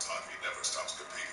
Ice Hockey never stops competing.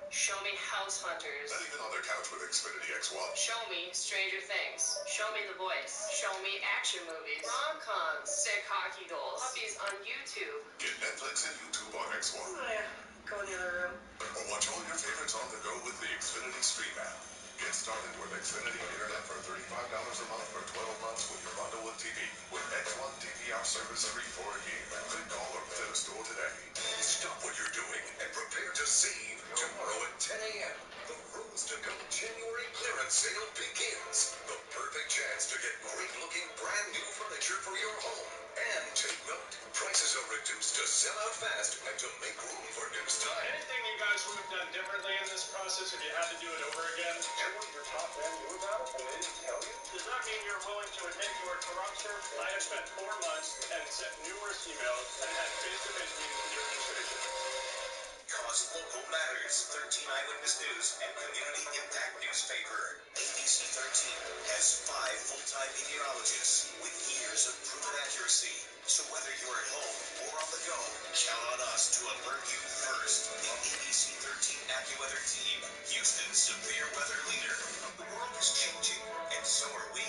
Show me House Hunters. Not even on their couch with Xfinity X1. Show me Stranger Things. Show me The Voice. Show me action movies, rom-coms, sick hockey goals, puppies on YouTube. Get Netflix and YouTube on X1. Oh yeah, go in the other room. Or watch all your favorites on the go with the Xfinity Stream app. Get started with Xfinity Internet for $35 a month for 12 months with your bundle with TV. With X1 DVR service free for a year. Click call or visit a store today. Stop what you're doing and prepare to save tomorrow at 10 a.m. The Rooms to Go January clearance sale begins. The perfect chance to get great-looking brand new furniture for your home. And take note, prices are reduced to sell out fast and to make room for new style. Anything you guys would have done differently in this process if you had to do it over again? And what your top man knew about it and they didn't tell you? Does that mean you're willing to admit you were corrupt, sir? I have spent 4 months and sent numerous emails and had face-to-face meetings with your administration. Cause local matters. 13 Eyewitness News and Community Impact Newspaper. ABC 13 has 5 full-time meteorologists with years of proven accuracy. So whether you're at home or on the go, count on us to alert you first. The ABC 13 AccuWeather team, Houston's severe weather leader. The world is changing, and so are we.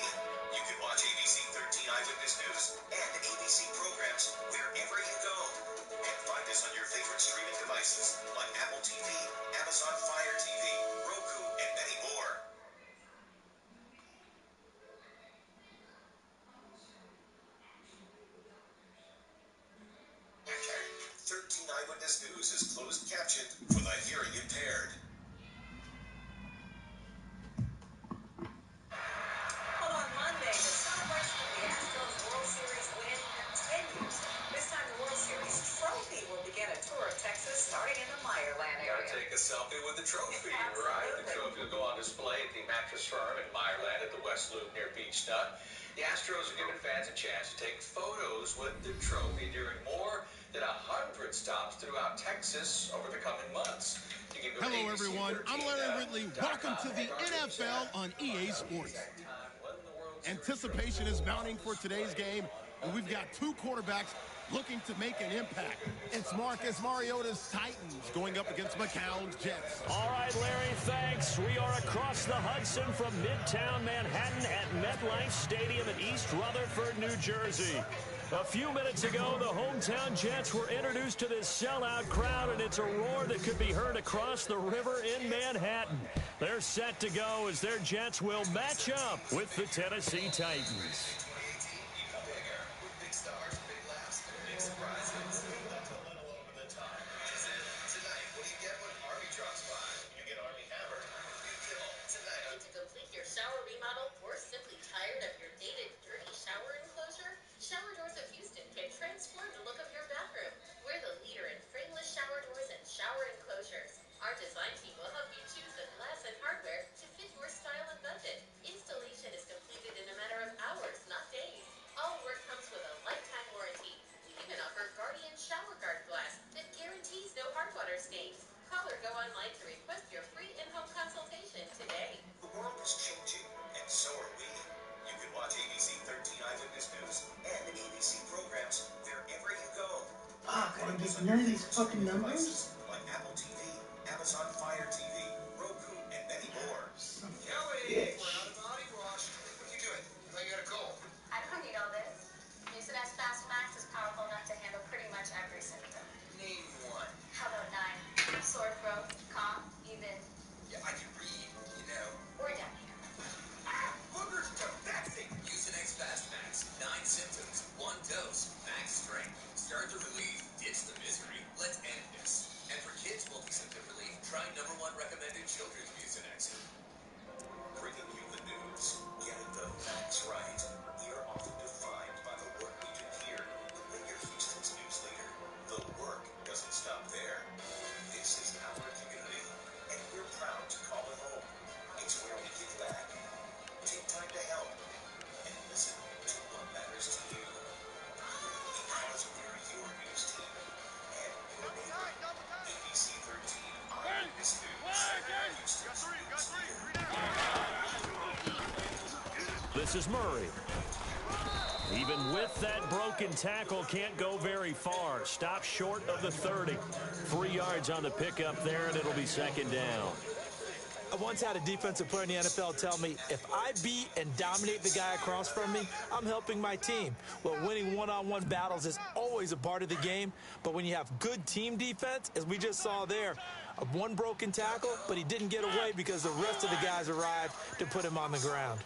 You can watch ABC 13 Eyewitness News and ABC programs wherever you go. And find us on your favorite streaming devices like Apple TV, Amazon Fire TV, Roku, and many more. Okay. 13 Eyewitness News is closed captioned for the hearing impaired. Well, on Monday, the celebration of the Astros World Series win continues. This time, the World Series trophy will begin a tour of Texas, starting in the Meyerland area. Gotta take a selfie with the trophy, Absolutely. right? The trophy will go on display at the Mattress Firm in Meyerland at the West Loop near Beach Nut. The Astros are giving fans a chance to take photos with the trophy during more than 100 stops throughout Texas over the coming months. Hello, everyone. I'm Larry Ridley. Welcome to the NFL on EA Sports. Anticipation is mounting for today's game, and we've got 2 quarterbacks looking to make an impact. It's Marcus Mariota's Titans going up against McCown's Jets. All right, Larry, thanks. We are across the Hudson from Midtown Manhattan at MetLife Stadium in East Rutherford, New Jersey. A few minutes ago, the hometown Jets were introduced to this sellout crowd, and it's a roar that could be heard across the river in Manhattan. They're set to go as their Jets will match up with the Tennessee Titans. None of these fucking numbers? Like Apple TV, Amazon Fire TV, Roku, and many more. Kelly, we're out of body wash. What are you doing? I thought you got a cold. I don't need all this. Mucinex Fast Max is powerful enough to handle pretty much every symptom. Name one. How about 9? Sore throat, cough, even. Yeah, I can read, you know. Or down here. Boogers, that's it. Mucinex Fast Max. 9 symptoms, 1 dose, max strength. Start the relief. Ditch the misery. Let's end this. And for kids' multi-symptom relief, try #1 recommended children's Mucinex. Bringing you the news. Getting the facts right. We are often defined by the work we do here. When you're Houston's news leader, the work doesn't stop there. This is our community, and we're proud to call it home. It's where we give back, take time to help, and listen to what matters to you. Because we're your news team, and your neighbor. ABC 13 Eyewitness News. This is Murray. Even with that broken tackle, can't go very far. Stop short of the 30. 3 yards on the pickup there, and it'll be second down. I once had a defensive player in the NFL tell me, if I beat and dominate the guy across from me, I'm helping my team. Well, winning one-on-one battles is always a part of the game, but when you have good team defense, as we just saw there, one broken tackle, but he didn't get away because the rest of the guys arrived to put him on the ground.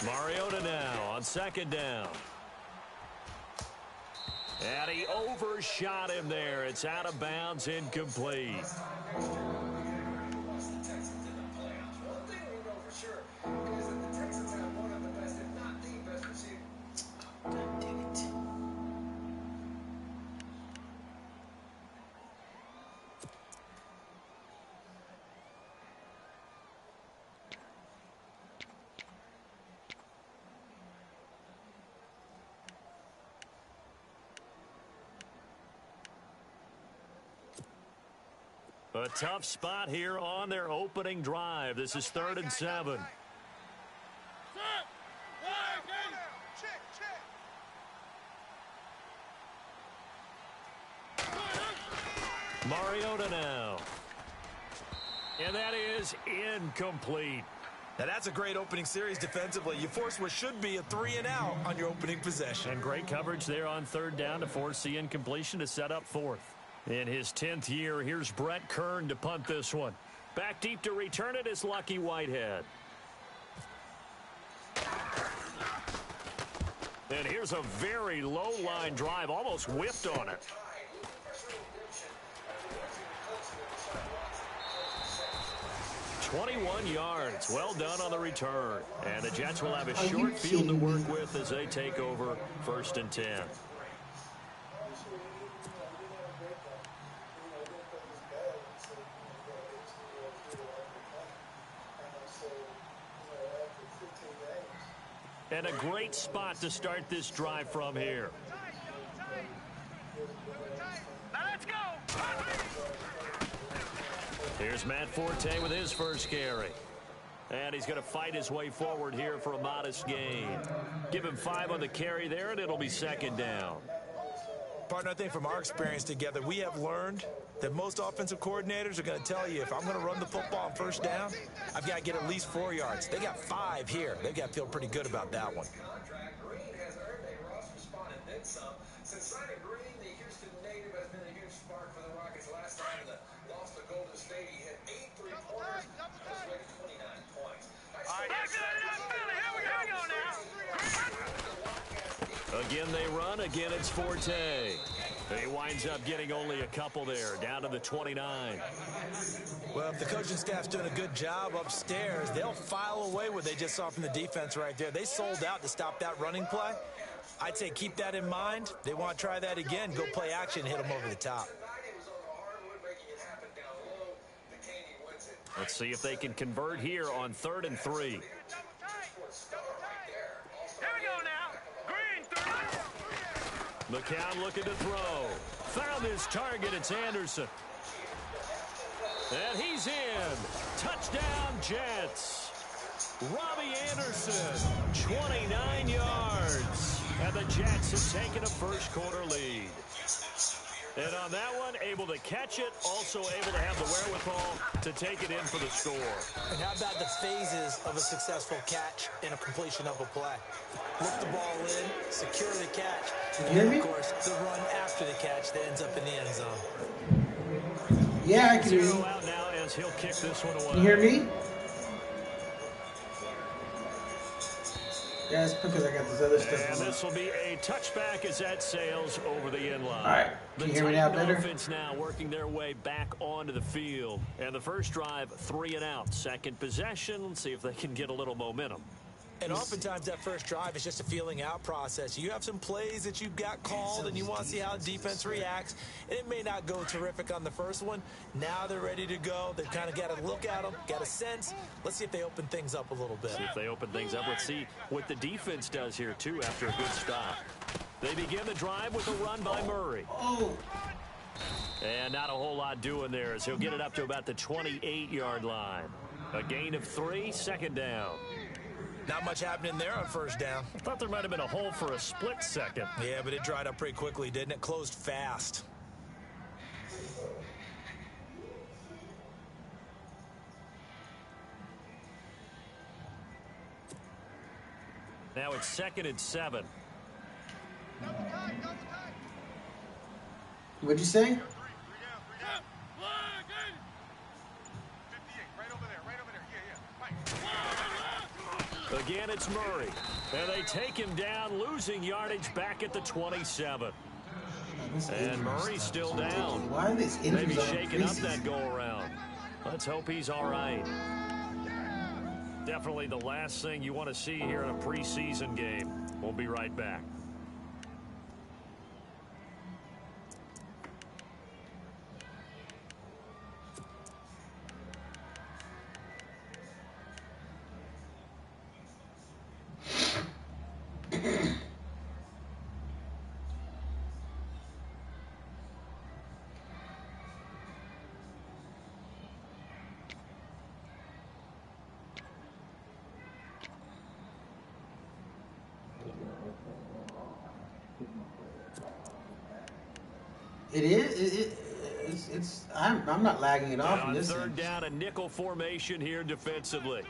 Mariota now on second down. And he overshot him there. It's out of bounds, incomplete. A tough spot here on their opening drive. This is 3rd and 7. Mariota now. And that is incomplete. Now that's a great opening series defensively. You force what should be a 3-and-out on your opening possession. And great coverage there on 3rd down to force the incompletion to set up 4th. In his 10th year, here's Brett Kern to punt this one. Back deep to return it is Lucky Whitehead. And here's a very low-line drive, almost whipped on it. "21 yards. Well done on the return. And the Jets will have a short field to work with as they take over 1st and 10. And a great spot to start this drive from here. Let's go. Here's Matt Forte with his first carry. And he's going to fight his way forward here for a modest gain. Give him 5 on the carry there, and it'll be 2nd down. Partner, I think from our experience together, we have learned that most offensive coordinators are going to tell you, if I'm going to run the football on 1st down, I've got to get at least 4 yards. They got 5 here. They've got to feel pretty good about that one. Green has earned a roster spot and then some. Since signing Green, the Houston native has been a huge spark for the Rockets. Last time in the loss to Golden State, he hit 8 3-pointers, was rated 29 points. Again they run, again it's Forte. He winds up getting only a couple there, down to the 29. Well, if the coaching staff's doing a good job upstairs, they'll file away what they just saw from the defense right there. They sold out to stop that running play. I'd say keep that in mind. They want to try that again, go play action, hit them over the top. Let's see if they can convert here on 3rd and 3. Here we go now. Green 3. McCown looking to throw. Found his target. It's Anderson. And he's in. Touchdown, Jets. Robbie Anderson, 29 yards. And the Jets have taken a first-quarter lead. And on that one, able to catch it, also able to have the wherewithal to take it in for the score. And how about the phases of a successful catch and a completion of a play? Look the ball in, secure the catch, and of course, the run after the catch that ends up in the end zone. Yeah, I can hear you. Zero out now as he'll kick this one away. Can you hear me? Yeah, it's because I got this other stuff. And this will be a touchback as that sails over the end line. All right, can you hear me now better? Offense now working their way back onto the field. And the first drive, 3 and out. Second possession, let's see if they can get a little momentum. And oftentimes that first drive is just a feeling out process. You have some plays that you've got called and you want to see how the defense reacts. And it may not go terrific on the first one. Now they're ready to go. They've kind of got to look at them, got a sense. Let's see if they open things up a little bit. See if they open things up. Let's see what the defense does here, too, after a good stop. They begin the drive with a run by Murray. And not a whole lot doing there as he'll get it up to about the 28-yard line. A gain of 3, 2nd down. Not much happening there on first down. I thought there might have been a hole for a split second. Yeah, but it dried up pretty quickly, didn't it? Closed fast. Now it's 2nd and 7. What'd you say? Again, it's Murray. And they take him down, losing yardage back at the 27. And Murray's still down. Why are these maybe shaking up that go-around. Let's hope he's all right. Definitely the last thing you want to see here in a preseason game. We'll be right back. It is. I'm not lagging it off. On third down, a nickel formation here defensively.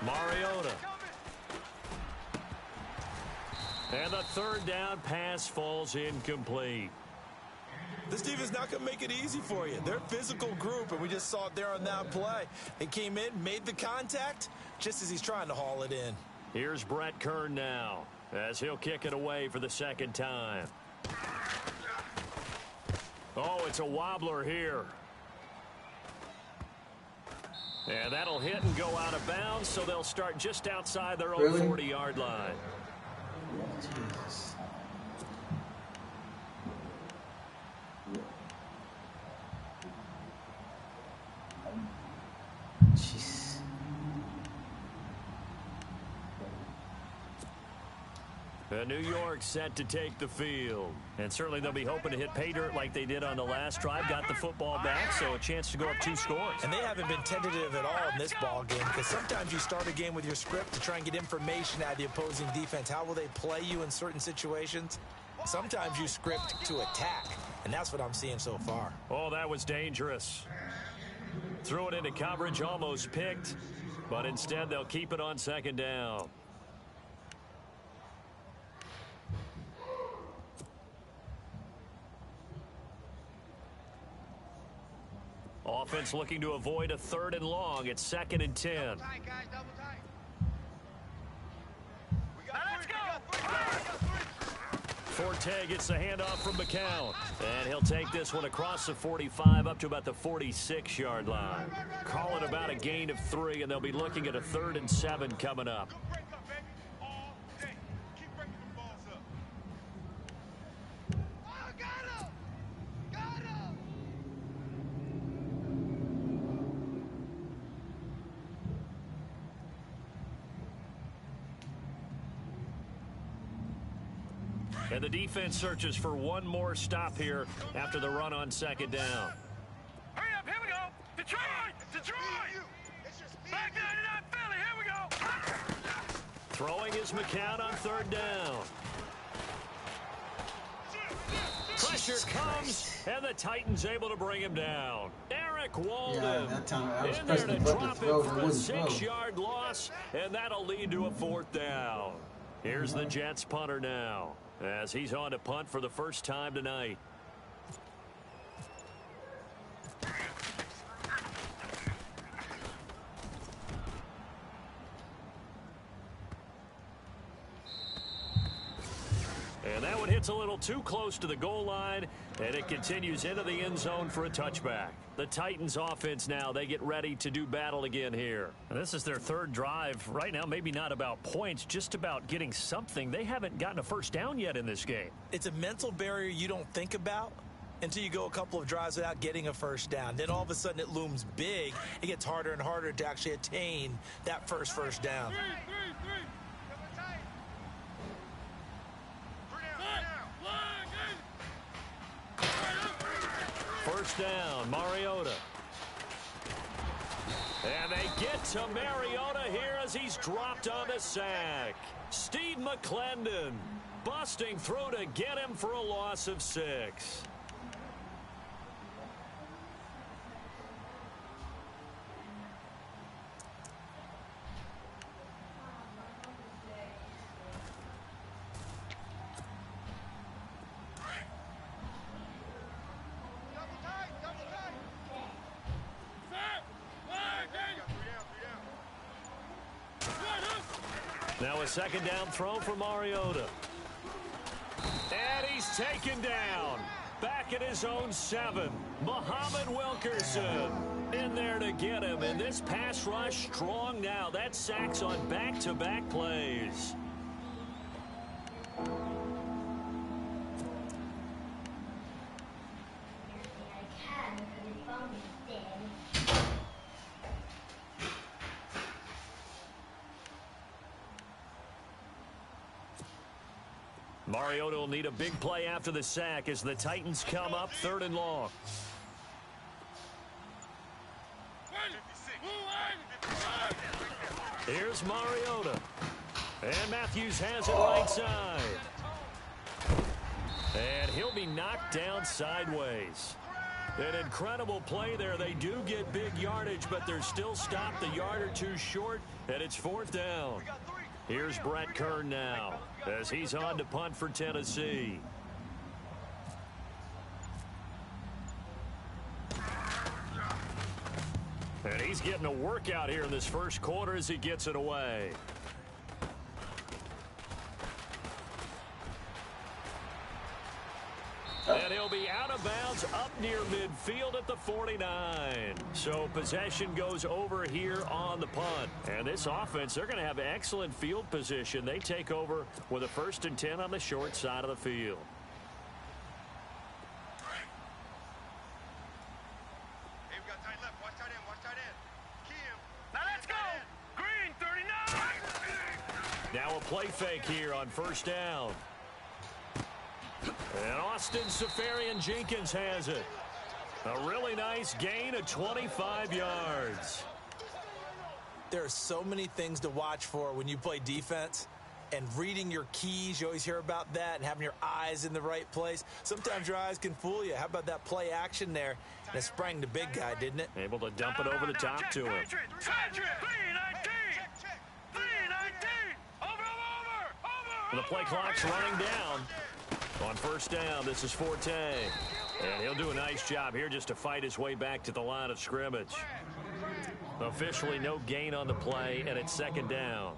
Mariota. And the third down pass falls incomplete. This defense not going to make it easy for you. They're a physical group, and we just saw it there on that play. They came in, made the contact, just as he's trying to haul it in. Here's Brett Kern now, as he'll kick it away for the second time. Oh, it's a wobbler here. And that'll hit and go out of bounds, so they'll start just outside their own 40-yard line. Jesus. Jeez. New York set to take the field. And certainly they'll be hoping to hit pay dirt like they did on the last drive. Got the football back, so a chance to go up 2 scores. And they haven't been tentative at all in this ball game, because sometimes you start a game with your script to try and get information out of the opposing defense. How will they play you in certain situations? Sometimes you script to attack, and that's what I'm seeing so far. Oh, that was dangerous. Threw it into coverage, almost picked, but instead they'll keep it on second down. Offense looking to avoid a 3rd and long. It's 2nd and 10. Double tight, guys, double tight. Let's go! Forte gets the handoff from McCown. And he'll take this one across the 45 up to about the 46-yard line. Call it about a gain of 3, and they'll be looking at a 3rd and 7 coming up. And the defense searches for one more stop here after the run on second down. Hurry up, here we go. Detroit! Detroit! Back 99 Philly, here we go. Throwing is McCown on 3rd down. Pressure comes, and the Titans able to bring him down. Eric Walden that time I was in there to pressing the button drop to throw, it for a it wouldn't throw. 6-yard loss, and that'll lead to a 4th down. Here's the Jets punter now, as he's on to punt for the first time tonight. And that one hits a little too close to the goal line, and it continues into the end zone for a touchback. The Titans offense now, they get ready to do battle again here. And this is their 3rd drive. Right now, maybe not about points, just about getting something. They haven't gotten a first down yet in this game. It's a mental barrier you don't think about until you go a couple of drives without getting a first down. Then all of a sudden it looms big. It gets harder and harder to actually attain that first down. first down. Mariota. And they get to Mariota here as he's dropped on the sack. Steve McClendon busting through to get him for a loss of 6. Now a second down throw for Mariota. And he's taken down. Back at his own 7. Muhammad Wilkerson in there to get him. And this pass rush strong now. That sacks on back-to-back plays. Mariota will need a big play after the sack as the Titans come up 3rd and long. Here's Mariota. And Matthews has it right side. And he'll be knocked down sideways. An incredible play there. They do get big yardage, but they're still stopped a yard or two short, and it's 4th down. Here's Brett Kern now as he's on to punt for Tennessee. And he's getting a workout here in this first quarter as he gets it away. And he'll be out of bounds up near midfield at the 49. So possession goes over here on the punt. And this offense, they're going to have excellent field position. They take over with a 1st and 10 on the short side of the field. Hey, we got tight left. Watch tight end. Watch tight end. Kim. Now let's go. Green 39. Now a play fake here on 1st down. And Austin Safarian-Jenkins has it. A really nice gain of 25 yards. There are so many things to watch for when you play defense. And reading your keys, you always hear about that, and having your eyes in the right place. Sometimes your eyes can fool you. How about that play action there? And it sprang the big guy, didn't it? Able to dump it over the top to him. The play clock's running down. On 1st down, this is Forte. And he'll do a nice job here just to fight his way back to the line of scrimmage. Officially no gain on the play, and it's 2nd down.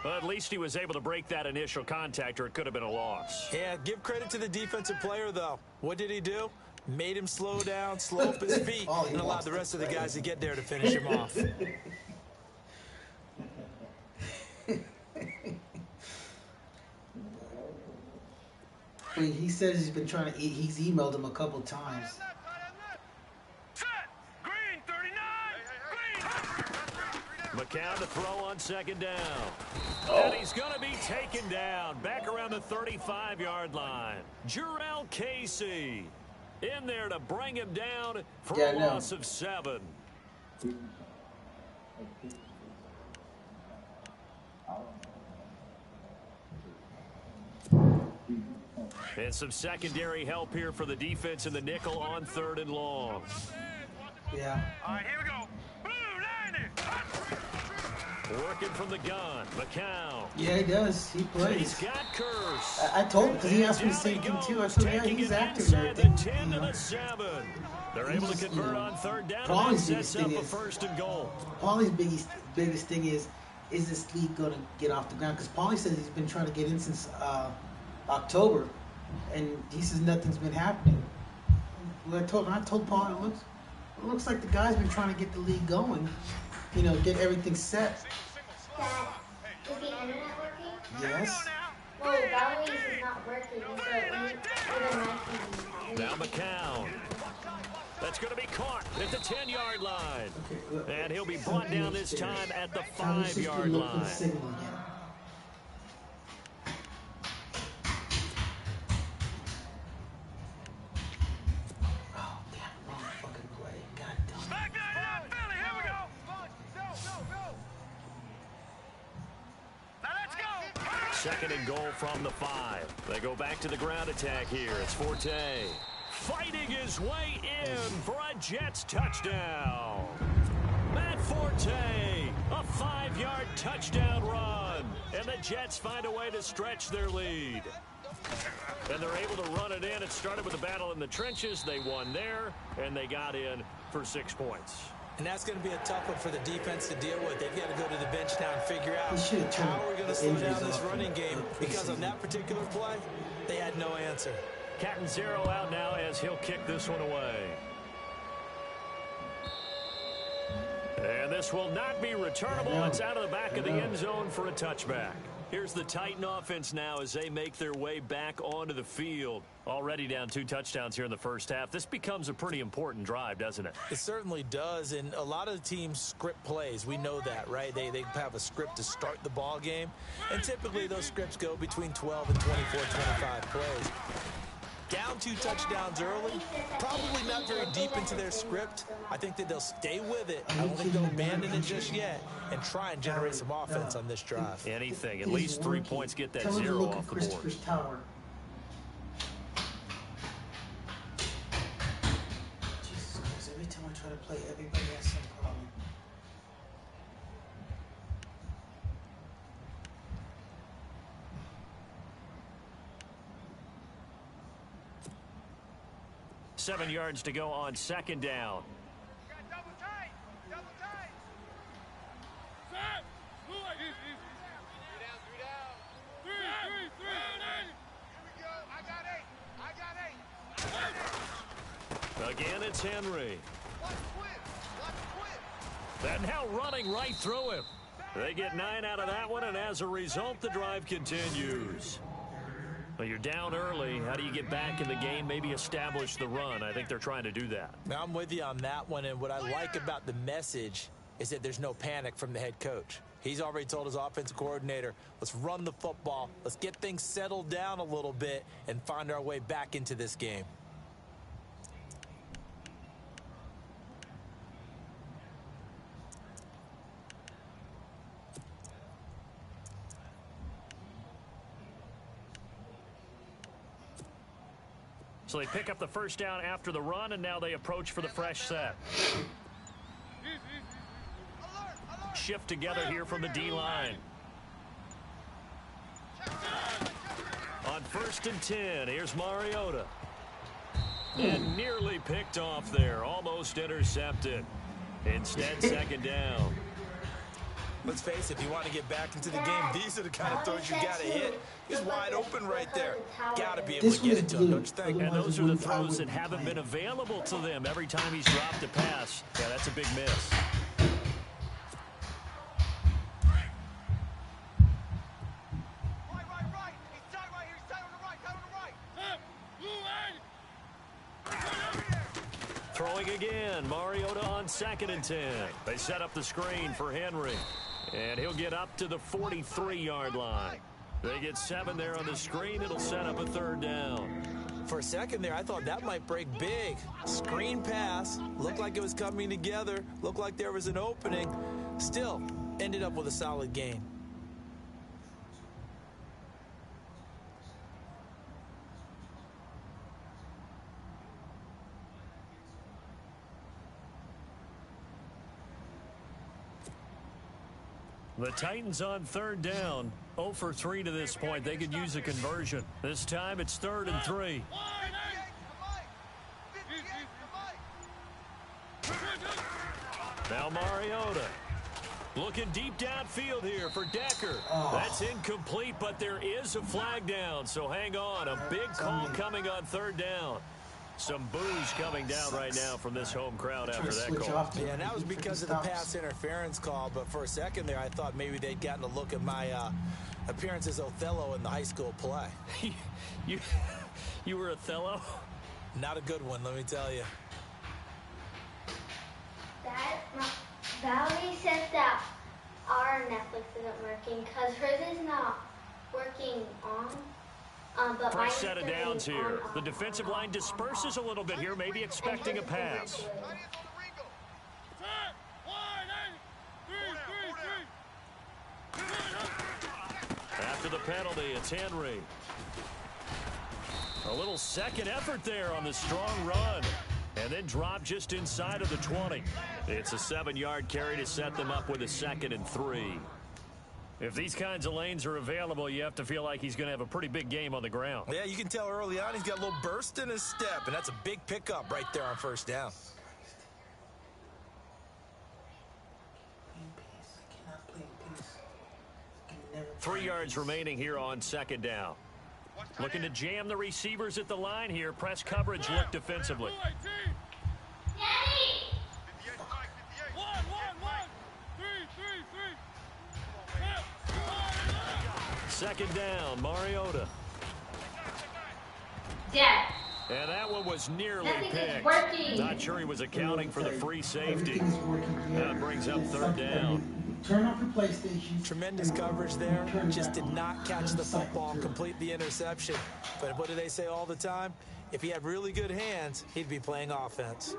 But at least he was able to break that initial contact, or it could have been a loss. Yeah, give credit to the defensive player, though. What did he do? Made him slow down, slow up his feet, and allowed the rest of the guys to get there to finish him off. He says he's been trying to eat. He's emailed him a couple times. McCown to throw on 2nd down. And he's going to be taken down back around the 35-yard line. Jarrell Casey in there to bring him down for a loss of 7. And some secondary help here for the defense in the nickel on 3rd and long. Yeah. All right, here we go. Blue 90. Working from the gun, McCown. Yeah, he does. He plays. He's got Curse. I told him, because he asked me the same thing too. I told him, yeah, he's active there. The 10 to the 7. They're able to convert on 3rd down, and that sets up a 1st and goal. Paulie's biggest thing is this league going to get off the ground? Because Paulie says he's been trying to get in since October, and he says nothing's been happening. Well, I told Paul it looks like the guy's been trying to get the league going, get everything set. Dad, is the internet working? Yes. No, Valerie is not working, so Now McCown. That's going to be caught at the 10-yard line. Okay, and he'll be brought down this time at the 5-yard line. second and goal from the 5. They go back to the ground attack here. It's Forte fighting his way in for a Jets touchdown. Matt Forte, a 5-yard touchdown run. And the Jets find a way to stretch their lead. And they're able to run it in. It started with a battle in the trenches. They won there, and they got in for 6 points. And that's going to be a tough one for the defense to deal with. They've got to go to the bench now and figure out how we're going to slow down this running game. Because on that particular play, they had no answer. Catanzaro out now as he'll kick this one away. And this will not be returnable. It's out of the back of the end zone for a touchback. Here's the Titan offense now as they make their way back onto the field. Already down 2 touchdowns here in the first half. This becomes a pretty important drive, doesn't it? It certainly does, and a lot of the teams script plays. We know that, right? They have a script to start the ball game, and typically those scripts go between 12 and 24, 25 plays. Down 2 touchdowns early, probably not very deep into their script. I think that they'll stay with it. I don't think they'll abandon it just yet and try and generate some offense on this drive. Anything. At least 3 points get that 0 off the board. Jesus Christ, every time I try to play, everybody has some problem. Seven yards to go on second down. Double tight. Double tight. Set. Three down. Three. Here we go. I got 8. Again, it's Henry. Watch quit. That now running right through him. They get 9 out of that one, and as a result, the drive continues. Well, you're down early. How do you get back in the game, maybe establish the run? I think they're trying to do that. Now, I'm with you on that one, and what I like about the message is that there's no panic from the head coach. He's already told his offensive coordinator, let's run the football, let's get things settled down a little bit and find our way back into this game. So they pick up the first down after the run, and now they approach for the fresh set. Shift together here from the D-line. On 1st and 10, here's Mariota. And nearly picked off there, almost intercepted. Instead, second down. Let's face it, if you want to get back into the game, these are the kind of throws you got to hit. He's wide open right there. Got to be able to get it to him, don't you think? And those are the throws that haven't been available to them every time he's dropped a pass. Yeah, that's a big miss. Right. He's tight right here. He's tight on the right. Throwing again. Mariota on 2nd and 10. They set up the screen for Henry. And he'll get up to the 43-yard line. They get 7 there on the screen. It'll set up a 3rd down. For a second there, I thought that might break big. Screen pass. Looked like it was coming together. Looked like there was an opening. Still, ended up with a solid gain. The Titans on 3rd down. 0 for 3 to this point. They could use a conversion. This time it's 3rd and 3. Now Mariota. Looking deep downfield here for Decker. That's incomplete, but there is a flag down, so hang on. A big call coming on 3rd down. Some boos coming down right now from this home crowd after that call. Yeah, and that was because of the pass interference call, but for a second there, I thought maybe they'd gotten a look at my appearance as Othello in the high school play. You were Othello? Not a good one, let me tell you. Dad, Valerie says that our Netflix isn't working because hers is not working on. But first set of downs here. The defensive line disperses a little bit here, maybe expecting a pass. After After the penalty, it's Henry. A little second effort there on the strong run. And then drop just inside of the 20. It's a 7-yard carry to set them up with a 2nd and 3. If these kinds of lanes are available, you have to feel like he's going to have a pretty big game on the ground. Yeah, you can tell early on he's got a little burst in his step, and that's a big pickup right there on first down. 3 yards remaining here on 2nd down. Looking to jam the receivers at the line here. Press coverage look defensively. Second down, Mariota. Yeah. And that one was nearly picked. Not sure he was accounting for the free safety. That brings up 3rd down. Turn off your PlayStation. Tremendous coverage there. Just did not catch the football and complete the interception. But what do they say all the time? If he had really good hands, he'd be playing offense.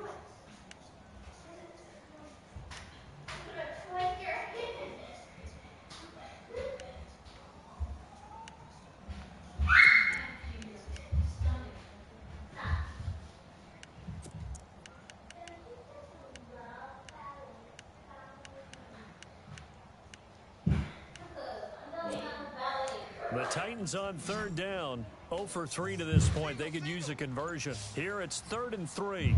The Titans on 3rd down. 0 for 3 to this point. They could use a conversion. Here it's 3rd and 3.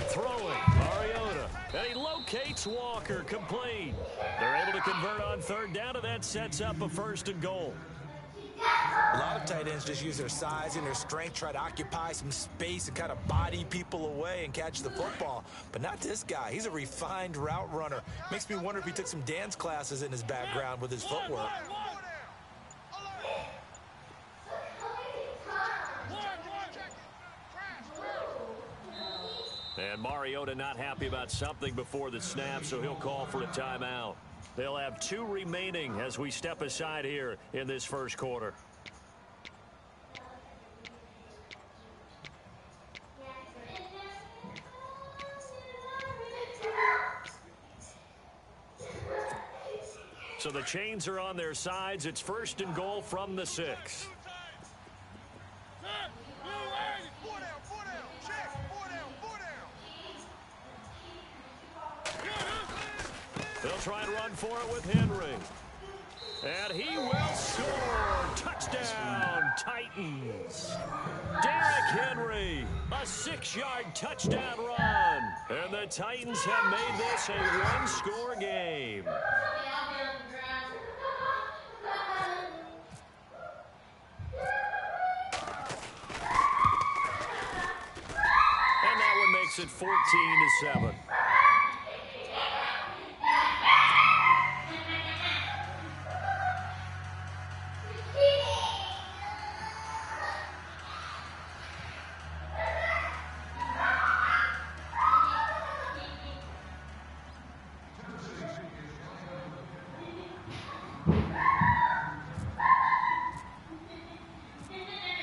Throwing, Mariota. And he locates Walker, complete. They're able to convert on 3rd down, and that sets up a 1st and goal. A lot of tight ends just use their size and their strength, try to occupy some space and kind of body people away and catch the football. But not this guy. He's a refined route runner. Makes me wonder if he took some dance classes in his background with his footwork. And Mariota not happy about something before the snap, so he'll call for a timeout. They'll have 2 remaining as we step aside here in this 1st quarter. So the chains are on their sides. It's 1st and goal from the 6. They'll try and run for it with Henry. And he will score. Touchdown, Titans. Derrick Henry, a 6-yard touchdown run. And the Titans have made this a 1-score game. And that one makes it 14-7.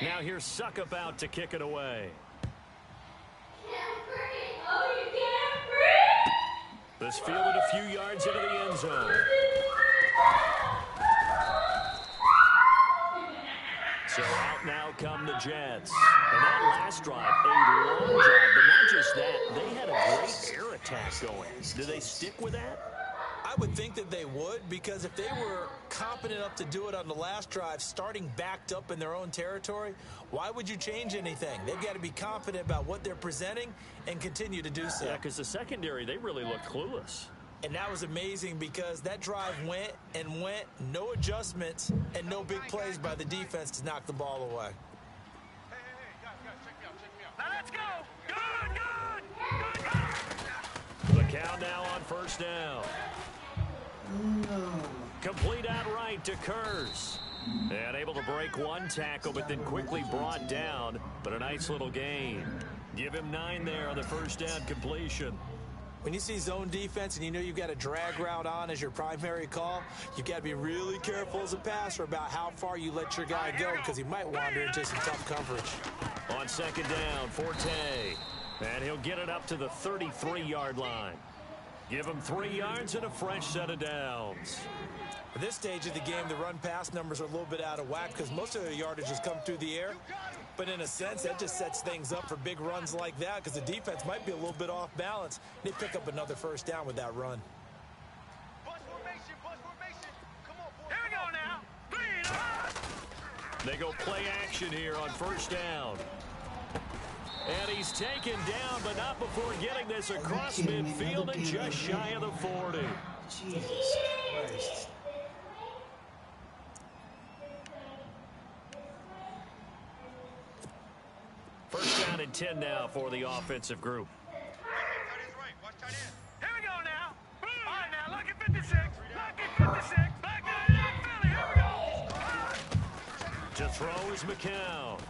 Now here's Suckup out to kick it away. This fielded a few yards into the end zone. So out now come the Jets. And that last drive, a long drive, but not just that, they had a great air attack going. Do they stick with that? I would think that they would, because if they were competent enough to do it on the last drive, starting backed up in their own territory, why would you change anything? They've got to be confident about what they're presenting and continue to do so. Yeah, because the secondary, they really looked clueless. And that was amazing because that drive went and went, no adjustments, and no big plays by the defense to knock the ball away. Hey, guys, check me out. Now let's go. Good. The count now on 1st down. No. Complete outright to Kurz. And able to break one tackle, but then quickly brought down. But a nice little gain. Give him 9 there on the 1st down completion. When you see zone defense and you know you've got a drag route on as your primary call, you've got to be really careful as a passer about how far you let your guy go, because he might wander into some tough coverage. On 2nd down, Forte. And he'll get it up to the 33-yard line. Give him 3 yards and a fresh set of downs. At this stage of the game, the run-pass numbers are a little bit out of whack because most of their yardage has come through the air. But in a sense, that just sets things up for big runs like that because the defense might be a little bit off balance. They pick up another first down with that run. Bus formation, bus formation. Come on, boy. Here we go now. 3 and They go play action here on first down. And he's taken down, but not before getting this across midfield and just shy of the 40. Jesus Christ. First down and 10 now for the offensive group. Here we go now. All right, now, look at 56. Look at 56. Back to the Philly. Here we go. To throw is McCown.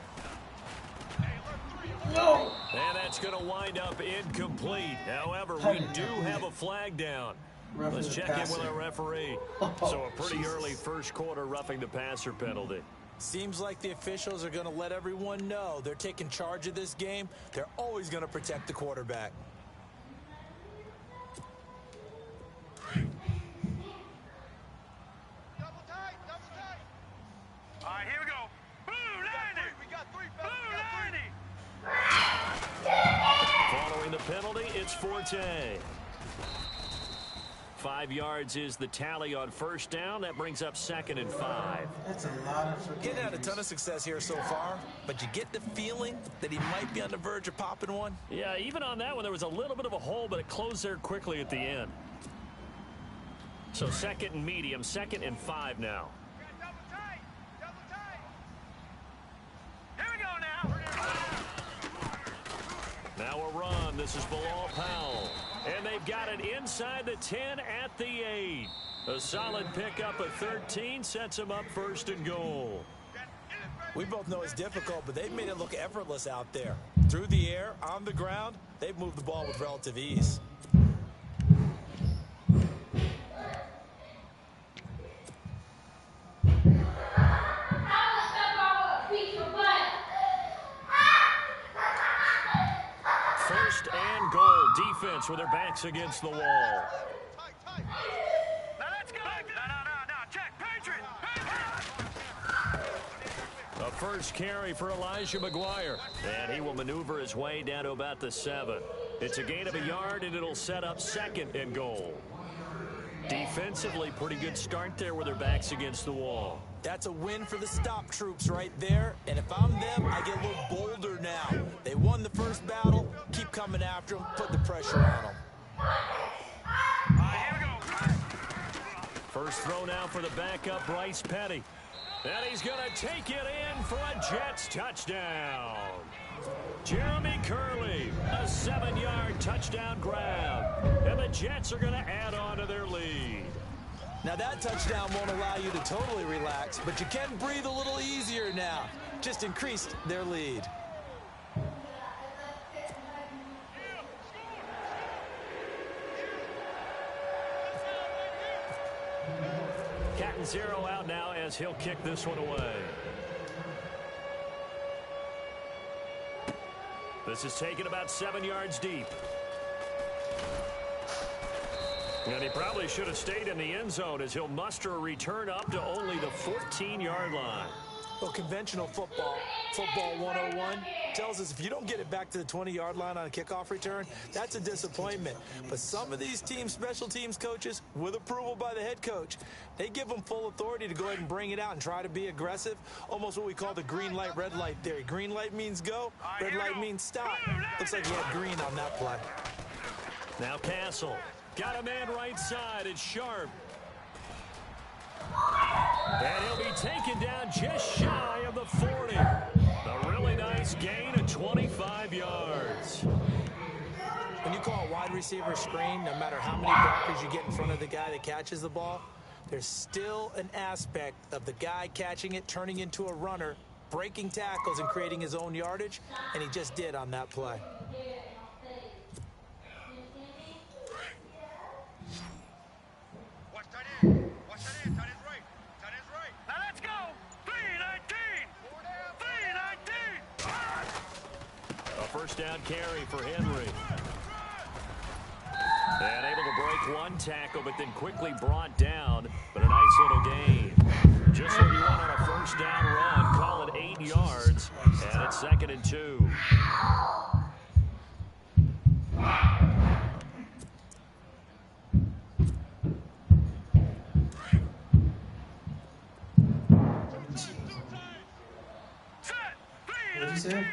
No. And that's going to wind up incomplete. However, we do have a flag down. Let's check in with our referee. So a pretty early first quarter roughing the passer penalty. Seems like the officials are going to let everyone know they're taking charge of this game. They're always going to protect the quarterback. Double tight, double tight. All right, here we go. Blue 90. We got 3, fellas. Following the penalty, it's Forte. 5 yards is the tally on first down. That brings up 2nd and 5. That's a lot of forgiveness. Getting had a ton of success here so far, but you get the feeling that he might be on the verge of popping one. Yeah, even on that one, there was a little bit of a hole, but it closed there quickly at the end. So 2nd and medium, 2nd and 5 now. Double tight, double tight. Here we go now. Now a run. This is Bilal Powell. And they've got it inside the 10 at the 8. A solid pickup at 13 sets them up 1st and goal. We both know it's difficult, but they've made it look effortless out there. Through the air, on the ground, they've moved the ball with relative ease. First and goal. Defense with their backs against the wall. Now let's go. No. Check. Patriot. A first carry for Elijah McGuire. And he will maneuver his way down to about the 7. It's a gain of a yard, and it'll set up 2nd and goal. Defensively, pretty good start there with their backs against the wall. That's a win for the stop troops right there. And if I'm them, I get a little bolder now. They won the first battle. Keep coming after them. Put the pressure on them. Here we go. First throw now for the backup, Bryce Petty. And he's going to take it in for a Jets touchdown. Jeremy Curley, a 7-yard touchdown grab. And the Jets are going to add on to their lead. Now that touchdown won't allow you to totally relax, but you can breathe a little easier now. Just increased their lead. Catanzaro out now as he'll kick this one away. This is taken about 7 yards deep. And he probably should have stayed in the end zone as he'll muster a return up to only the 14-yard line. Well, conventional football 101, tells us if you don't get it back to the 20-yard line on a kickoff return, that's a disappointment. But some of these teams, special teams coaches, with approval by the head coach, they give them full authority to go ahead and bring it out and try to be aggressive, almost what we call the green light, red light theory. Green light means go, red light means stop. Looks like he had green on that play. Now Castle. Got a man right side. It's Sharp. And he'll be taken down just shy of the 40. A really nice gain of 25 yards. When you call a wide receiver screen, no matter how many blockers you get in front of the guy that catches the ball, there's still an aspect of the guy catching it, turning into a runner, breaking tackles and creating his own yardage, and he just did on that play. First down carry for Henry. And able to break one tackle, but then quickly brought down. But a nice little gain. Just what you want on a first down run. Call it 8 yards. And it's 2nd and 2. What did you say?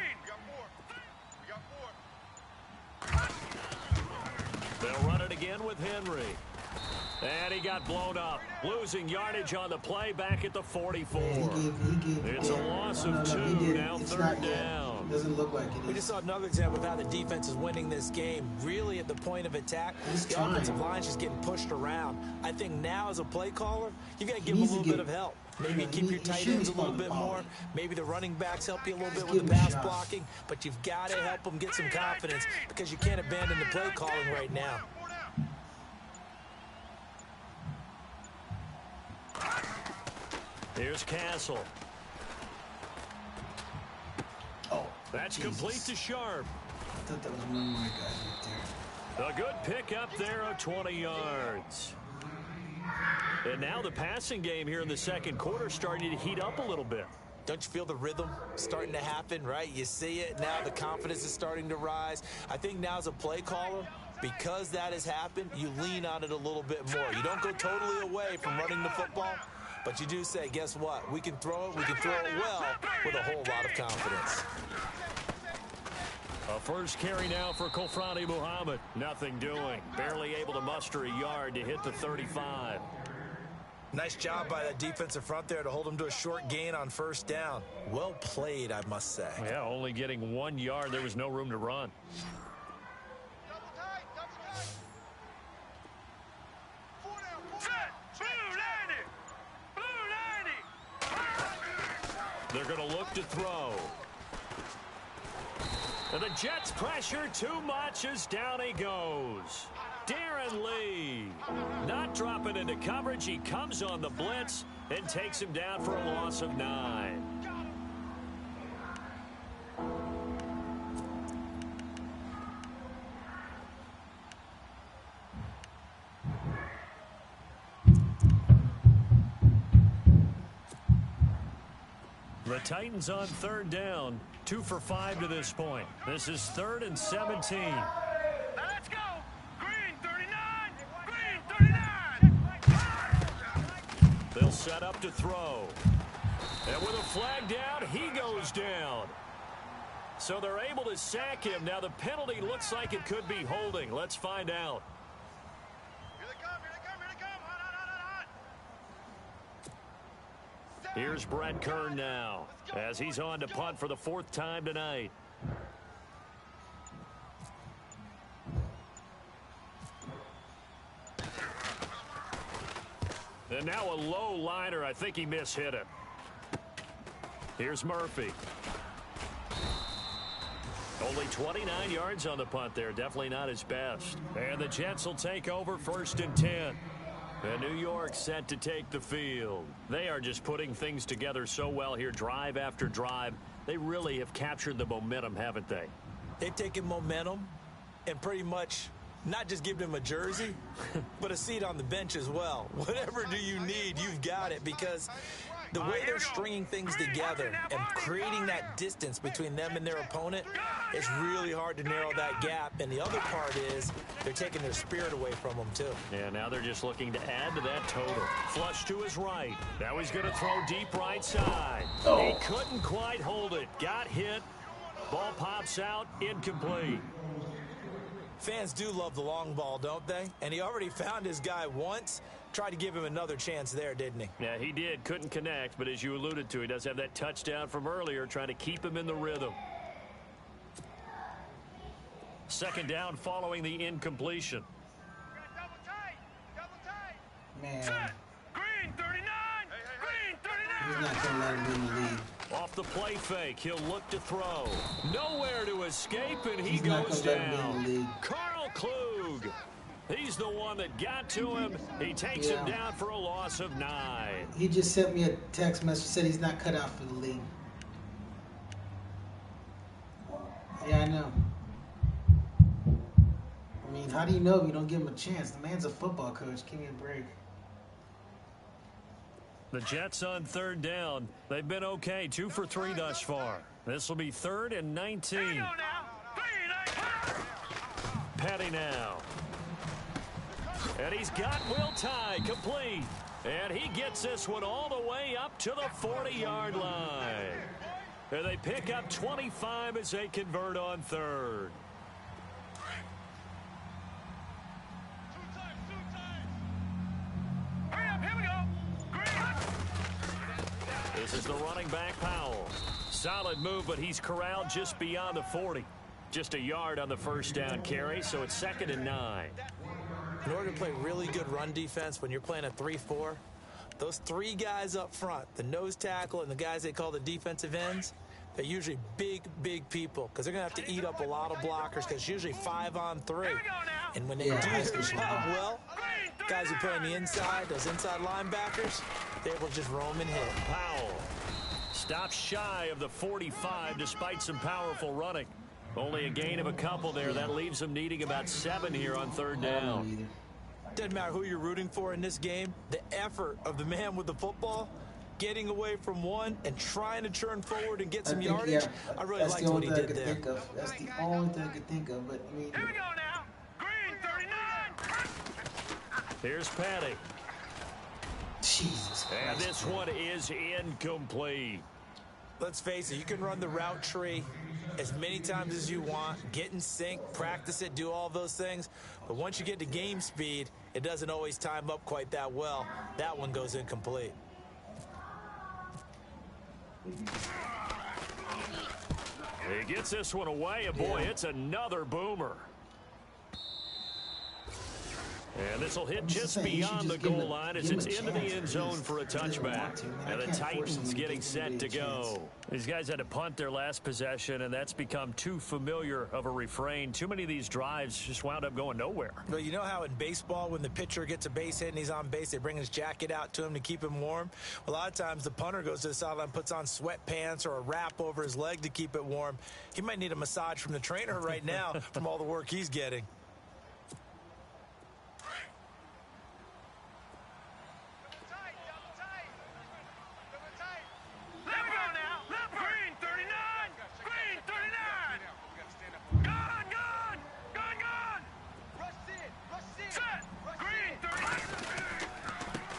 They'll run it again with Henry. And he got blown up. Losing yardage on the play back at the 44. It's a loss of 2, now 3rd down. Doesn't look like it is. We just saw another example of how the defense is winning this game. Really at the point of attack, the offensive line's just getting pushed around. I think now as a play caller, you got to give them a little bit of help. Maybe keep your tight ends a little bit more. Maybe the running backs help you a little bit with the pass blocking. But you've got to help them get some confidence because you can't abandon the play calling right now. Here's Castle. Oh, that's complete to Sharp. I thought that was one of my guys right there. A good pick up there of 20 yards. And now the passing game here in the second quarter starting to heat up a little bit. Don't you feel the rhythm starting to happen, right? You see it now. The confidence is starting to rise. I think now as a play caller, because that has happened, you lean on it a little bit more. You don't go totally away from running the football, but you do say, guess what? We can throw it. We can throw it well with a whole lot of confidence. A first carry now for Kofrani Muhammad. Nothing doing. Barely able to muster a yard to hit the 35. Nice job by that defensive front there to hold him to a short gain on first down. Well played, I must say. Yeah, only getting 1 yard. There was no room to run. They're going to look to throw. And the Jets pressure too much as down he goes. Darren Lee not dropping into coverage. He comes on the blitz and takes him down for a loss of 9. The Titans on 3rd down, 2 for 5 to this point. This is 3rd and 17. Now let's go. Green 39. Green 39. They'll set up to throw. And with a flag down, he goes down. So they're able to sack him. Now the penalty looks like it could be holding. Let's find out. Here they come. Here they come. Here they come. Hot. Here's Brett Kern now as he's on to punt for the 4th time tonight. And now a low liner. I think he mishit it. Here's Murphy. Only 29 yards on the punt there. Definitely not his best. And the Jets will take over 1st and 10. And New York set to take the field. They are just putting things together so well here, drive after drive. They really have captured the momentum, haven't they? They've taken momentum and pretty much not just given him a jersey, but a seat on the bench as well. Whatever do you need, you've got it, because the way they're stringing things together and creating that distance between them and their opponent, it's really hard to narrow that gap. And the other part is they're taking their spirit away from them, too. Yeah, now they're just looking to add to that total. Flush to his right. Now he's going to throw deep right side. He couldn't quite hold it. Got hit. Ball pops out. Incomplete. Fans do love the long ball, don't they? And he already found his guy once. Tried to give him another chance there, didn't he? Yeah, he did. Couldn't connect, but as you alluded to, he does have that touchdown from earlier, trying to keep him in the rhythm. 2nd down following the incompletion. Man. Green 39. Green 39. He's not going to let him be in the lead. Off the play fake, he'll look to throw. Nowhere to escape, and he He's not goes gonna let him be in the down. lead. Carl Klug. He's the one that got to him. He takes him down for a loss of 9. He just sent me a text message, said he's not cut out for the league. Yeah, I know. I mean, mean, how do you know if you don't give him a chance? The man's a football coach. Give me a break. The Jets on third down. They've been okay, 2 for 3 thus far. This will be 3rd and 19. Petty now. And he's got Will Tye complete. And he gets this one all the way up to the 40-yard line. And they pick up 25 as they convert on 3rd. This is the running back, Powell. Solid move, but he's corralled just beyond the 40. Just a yard on the first down carry, so it's 2nd and 9. In order to play really good run defense when you're playing a 3-4, those 3 guys up front, the nose tackle and the guys they call the defensive ends, they're usually big, big people because they're going to have to eat up a lot of blockers because usually 5 on 3. And when they do their job well, guys who play on the inside, those inside linebackers, they will just roam and hit. Powell stops shy of the 45 despite some powerful running. Only a gain of a couple there. That leaves them needing about 7 here on 3rd down. Doesn't matter who you're rooting for in this game. The effort of the man with the football, getting away from one and trying to turn forward and get some yardage. I really liked what he did there. That's the only thing I could think of. But I mean, Here we go now. Green 39. Here's Petty. Jesus Christ. And this one is incomplete. Let's face it, you can run the route tree as many times as you want, get in sync, practice it, do all those things. But once you get to game speed, it doesn't always time up quite that well. That one goes incomplete. He gets this one away, and boy, it's another boomer. And this will hit just beyond the goal line as it's into the end zone for a touchback. And the Titans getting set to go. These guys had to punt their last possession, and that's become too familiar of a refrain. Too many of these drives just wound up going nowhere. Well, you know how in baseball, when the pitcher gets a base hit and he's on base, they bring his jacket out to him to keep him warm? Well, a lot of times the punter goes to the sideline, puts on sweatpants or a wrap over his leg to keep it warm. He might need a massage from the trainer right now from all the work he's getting.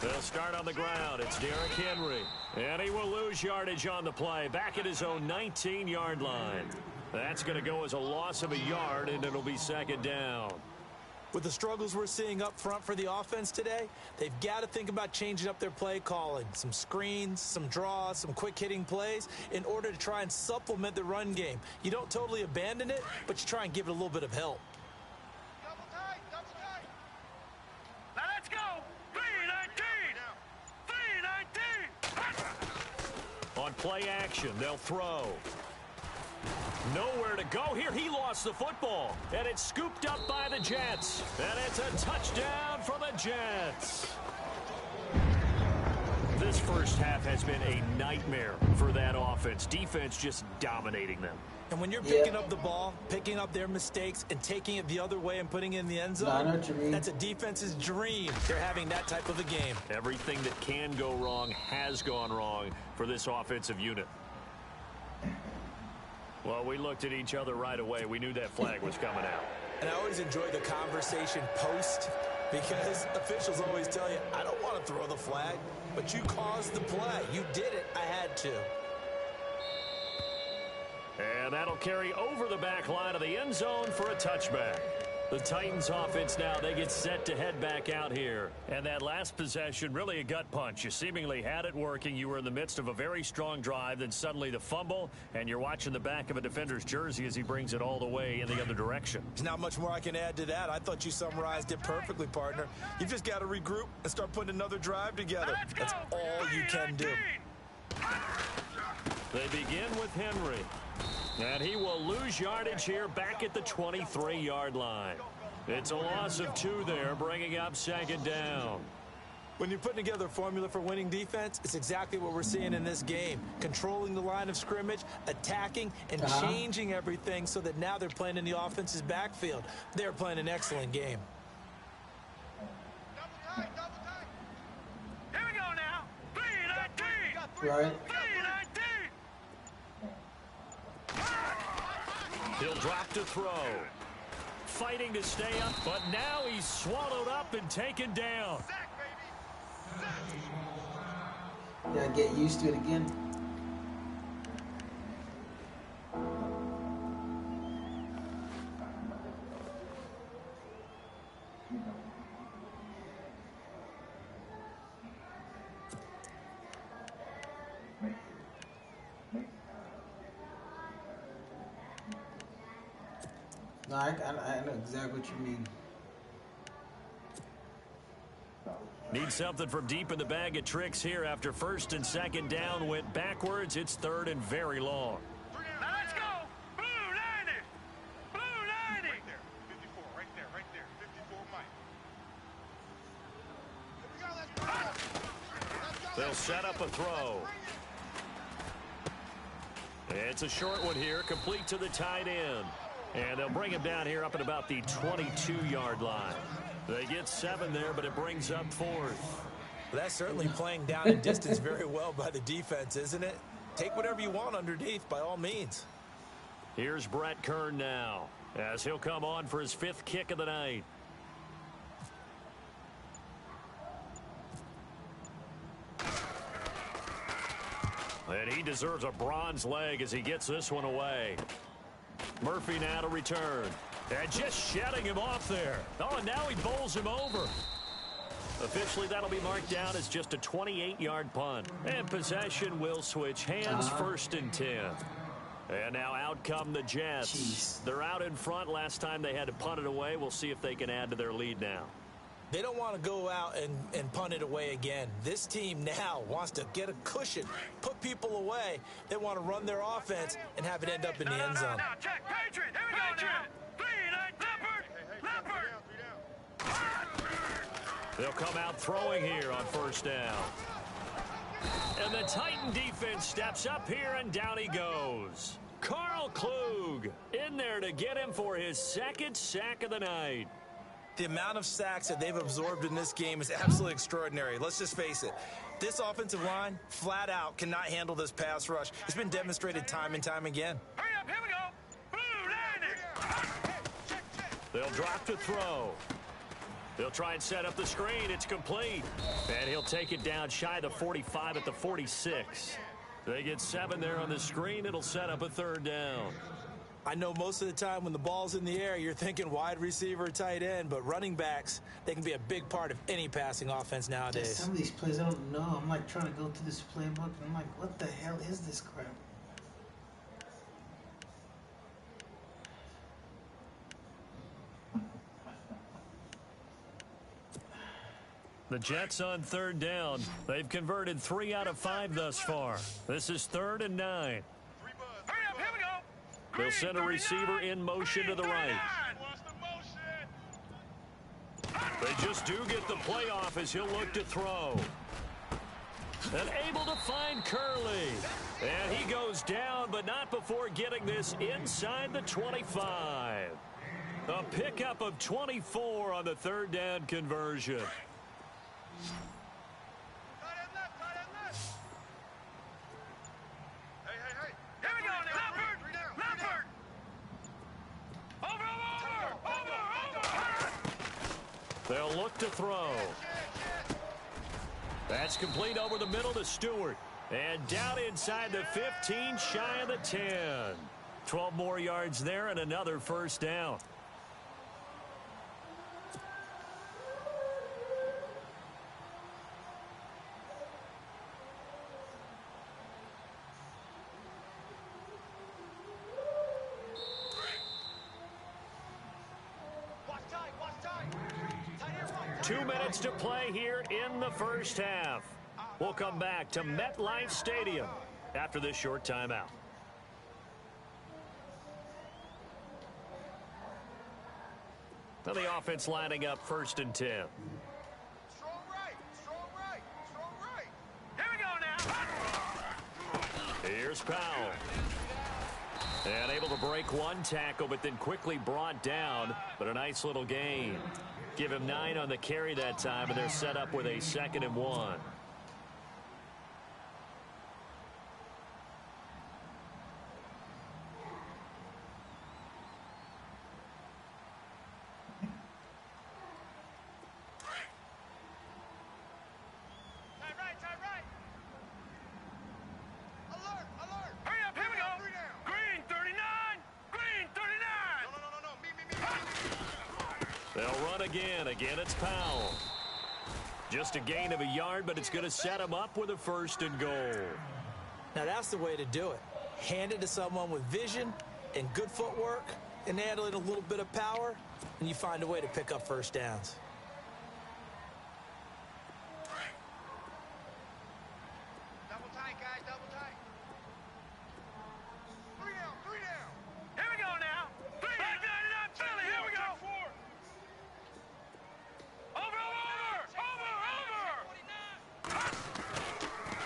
They'll start on the ground. It's Derrick Henry. And he will lose yardage on the play. Back at his own 19-yard line. That's going to go as a loss of a yard, and it'll be 2nd down. With the struggles we're seeing up front for the offense today, they've got to think about changing up their play calling. Some screens, some draws, some quick-hitting plays in order to try and supplement the run game. You don't totally abandon it, but you try and give it a little bit of help. Now let's go. 3-19. On play action, they'll throw. Nowhere to go here. He lost the football, and it's scooped up by the Jets. And it's a touchdown for the Jets. This first half has been a nightmare for that offense. Defense just dominating them. And when you're picking up the ball, picking up their mistakes, and taking it the other way and putting it in the end zone, that's a defense's dream. They're having that type of a game. Everything that can go wrong has gone wrong for this offensive unit. Well, we looked at each other right away. We knew that flag was coming out. And I always enjoy the conversation post because officials always tell you, I don't want to throw the flag, but you caused the play. You did it. I had to. And that'll carry over the back line of the end zone for a touchback. The Titans offense now, they get set to head back out here. And that last possession, really a gut punch. You seemingly had it working. You were in the midst of a very strong drive. Then suddenly the fumble, and you're watching the back of a defender's jersey as he brings it all the way in the other direction. There's not much more I can add to that. I thought you summarized it perfectly, partner. You've just got to regroup and start putting another drive together. That's all you can do. They begin with Henry. And he will lose yardage here back at the 23-yard line. It's a loss of 2 there, bringing up 2nd down. When you're putting together a formula for winning defense, it's exactly what we're seeing in this game. Controlling the line of scrimmage, attacking, and changing everything so that now they're playing in the offense's backfield. They're playing an excellent game. Double tight. Here we go now. 3-19. Right. 3-19. He'll drop to throw. Fighting to stay up, but now he's swallowed up and taken down. Yeah, get used to it again. No, I know exactly what you mean. Need something from deep in the bag of tricks here after first and second down went backwards. It's third and very long. Now let's go. Blue 90. Blue 90. Right there. 54. Right there. 54, Mike. They'll set up a throw. It's a short one here, complete to the tight end. And they'll bring him down here up at about the 22-yard line. They get 7 there, but it brings up 4th. Well, that's certainly playing down and distance very well by the defense, isn't it? Take whatever you want underneath, by all means. Here's Brett Kern now, as he'll come on for his 5th kick of the night. And he deserves a bronze leg as he gets this one away. Murphy now to return. And just shedding him off there. Oh, and now he bowls him over. Officially, that'll be marked down as just a 28-yard punt. And possession will switch hands, 1st and 10. And now out come the Jets. Jeez. They're out in front. Last time they had to punt it away. We'll see if they can add to their lead now. They don't want to go out and punt it away again. This team now wants to get a cushion, put people away. They want to run their offense and have it end up in the end zone. Now, check. Patriot. Here we go now. Leopard. They'll come out throwing here on 1st down. And the Titan defense steps up here, and down he goes. Carl Klug in there to get him for his 2nd sack of the night. The amount of sacks that they've absorbed in this game is absolutely extraordinary. Let's just face it. This offensive line, flat out, cannot handle this pass rush. It's been demonstrated time and time again. Hurry up. Here we go. Blue 90. They'll drop to throw. They'll try and set up the screen. It's complete. And he'll take it down shy of the 45 at the 46. They get 7 there on the screen. It'll set up a 3rd down. I know most of the time when the ball's in the air, you're thinking wide receiver, tight end, but running backs, they can be a big part of any passing offense nowadays. Some of these plays I don't know. I'm like trying to go through this playbook, and I'm like, what the hell is this crap? The Jets on 3rd down. They've converted 3 out of 5 thus far. This is 3rd and 9. Hurry up. Here we go. They'll send a receiver in motion to the right. They just do get the playoff as he'll look to throw. And able to find Curley. And he goes down, but not before getting this inside the 25. A pickup of 24 on the 3rd down conversion. They'll look to throw. That's complete over the middle to Stewart. And down inside the 15, shy of the 10. 12 more yards there and another 1st down. To play here in the 1st half. We'll come back to MetLife Stadium after this short timeout. Now the offense lining up 1st and 10. Strong right. Here's Powell. And able to break one tackle, but then quickly brought down. But a nice little gain. Give him 9 on the carry that time, and they're set up with a 2nd and 1. Again, it's Powell. Just a gain of a yard, but it's going to set him up with a 1st and goal. Now, that's the way to do it. Hand it to someone with vision and good footwork and handle it a little bit of power, and you find a way to pick up 1st downs. Double tight, guys, double tight. 3 down, 3 down. Here we go now. 3 down, Philly, here we go.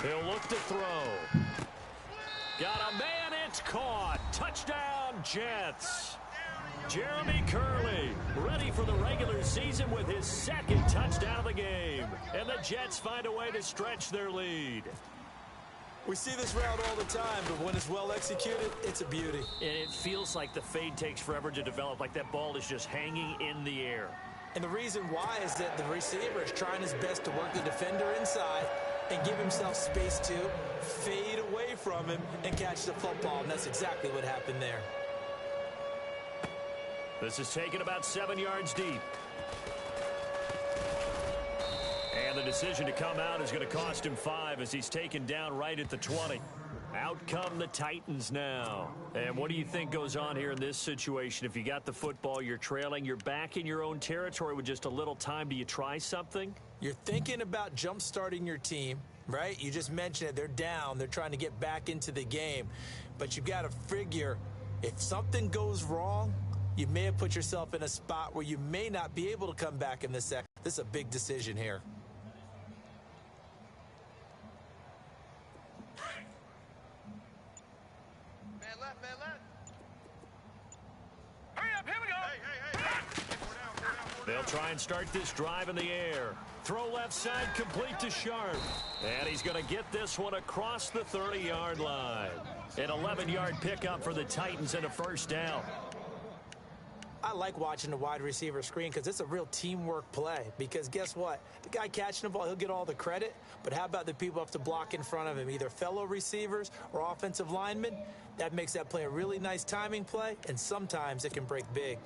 He'll look to throw. Got a man, it's caught. Touchdown, Jets. Jeremy Curley ready for the regular season with his 2nd touchdown of the game. And the Jets find a way to stretch their lead. We see this route all the time, but when it's well executed, it's a beauty. And it feels like the fade takes forever to develop, like that ball is just hanging in the air. And the reason why is that the receiver is trying his best to work the defender inside and give himself space to fade away from him and catch the football, and that's exactly what happened there. This is taken about 7 yards deep. And the decision to come out is going to cost him 5 as he's taken down right at the 20. Out come the Titans now. And what do you think goes on here in this situation? If you got the football, you're trailing, you're back in your own territory with just a little time. Do you try something? You're thinking about jump-starting your team, right? You just mentioned it. They're down. They're trying to get back into the game. But you got to figure if something goes wrong, you may have put yourself in a spot where you may not be able to come back in the second. This is a big decision here. They'll try and start this drive in the air. Throw left side, complete to Sharp. And he's going to get this one across the 30-yard line. An 11-yard pickup for the Titans and a 1st down. I like watching the wide receiver screen because it's a real teamwork play. Because guess what? The guy catching the ball, he'll get all the credit. But how about the people who have to block in front of him, either fellow receivers or offensive linemen? That makes that play a really nice timing play, and sometimes it can break big.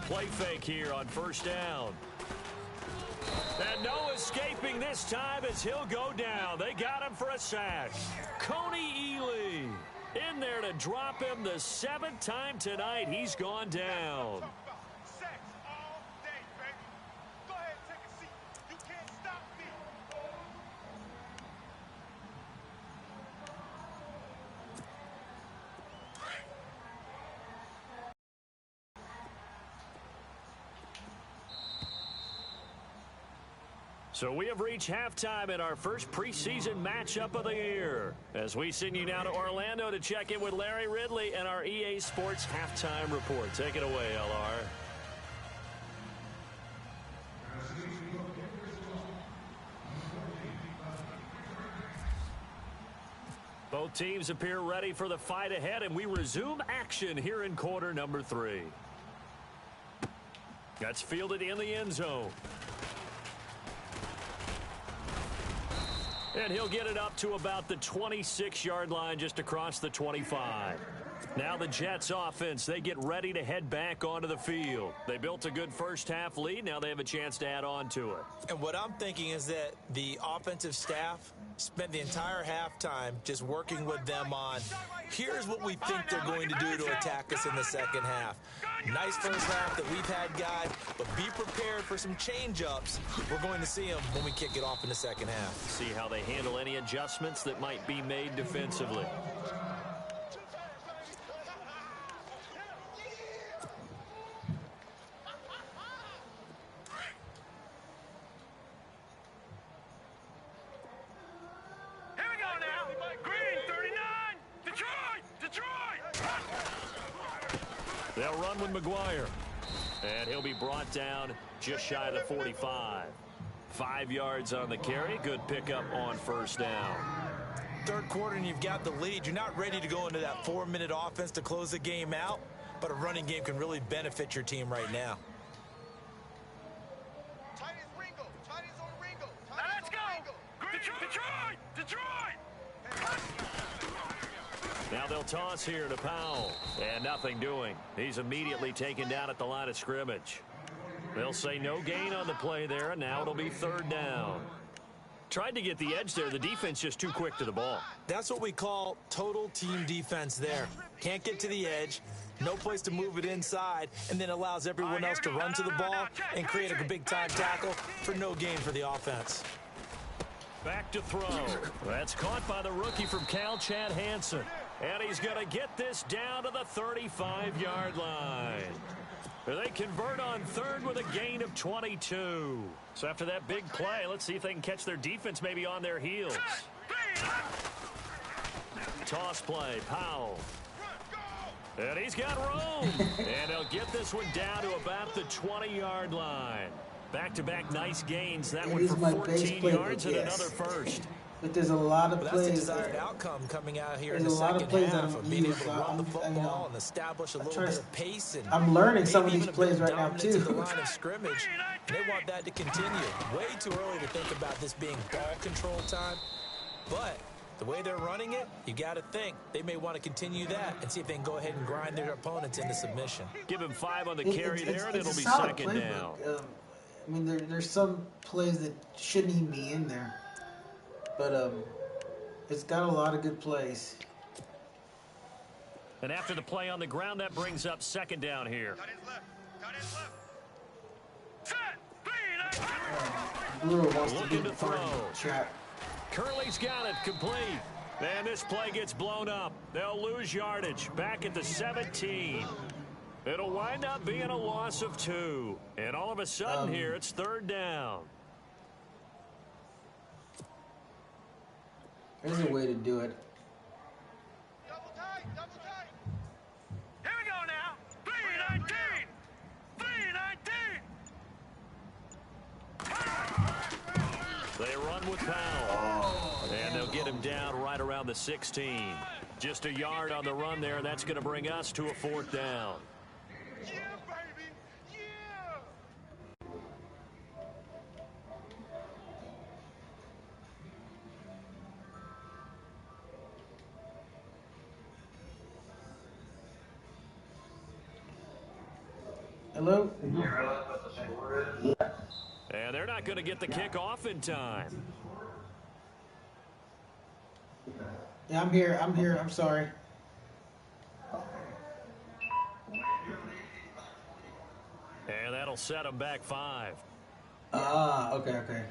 Play fake here on 1st down. And no escaping this time as he'll go down. They got him for a sack. Coney Ely in there to drop him the 7th time tonight. He's gone down. So we have reached halftime in our first preseason matchup of the year. As we send you now to Orlando to check in with Larry Ridley and our EA Sports halftime report. Take it away, LR. Both teams appear ready for the fight ahead, and we resume action here in quarter number 3. That's fielded in the end zone. And he'll get it up to about the 26-yard line, just across the 25. Now the Jets offense, they get ready to head back onto the field. They built a good first-half lead. Now they have a chance to add on to it. And what I'm thinking is that the offensive staff spent the entire halftime just working with them on, here's what we think they're going to do to attack us in the second half. Nice first half that we've had, guys, but be prepared for some change-ups. We're going to see them when we kick it off in the second half. See how they handle any adjustments that might be made defensively. They'll run with McGuire. And he'll be brought down just shy of the 45. 5 yards on the carry. Good pickup on first down. Third quarter and you've got the lead. You're not ready to go into that 4-minute offense to close the game out, but a running game can really benefit your team right now. Now let's go! Detroit! Now they'll toss here to Powell. And nothing doing. He's immediately taken down at the line of scrimmage. They'll say no gain on the play there, and now it'll be third down. Tried to get the edge there. The defense just too quick to the ball. That's what we call total team defense there. Can't get to the edge, no place to move it inside, and then allows everyone else to run to the ball and create a big-time tackle for no gain for the offense. Back to throw. That's caught by the rookie from Cal, Chad Hansen. And he's going to get this down to the 35-yard line. They convert on third with a gain of 22. So after that big play, let's see if they can catch their defense maybe on their heels. Toss play, Powell. And he's got room. And they'll get this one down to about the 20-yard line. Back-to-back nice gains. That one for 14 yards and another first. But there's a lot of plays. That's the desired outcome coming out here in the second half of being able to run the football and establish a little bit of pace. And I'm learning some of these plays right now too. The line of scrimmage, they want that to continue. Way too early to think about this being ball control time, but the way they're running it, you got to think they may want to continue that and see if they can go ahead and grind their opponents into submission. Give him 5 on the carry there, and it'll be second down. I mean, there's some plays that shouldn't even be in there. But it's got a lot of good plays. And after the play on the ground, that brings up second down here. Brewer wants Looking to throw. Trap. Curley's got it complete. And this play gets blown up. They'll lose yardage. Back at the 17. It'll wind up being a loss of 2. And all of a sudden here, it's third down. There's a way to do it. Double tight. Here we go now. 319. 319. They run with Powell. And they'll get him down right around the 16. Just a yard on the run there. That's going to bring us to a fourth down. Yeah, baby. Yeah. Hello? And they're not going to get the kick off in time. Yeah, I'm here. I'm sorry. And that'll set them back 5. Ah, okay.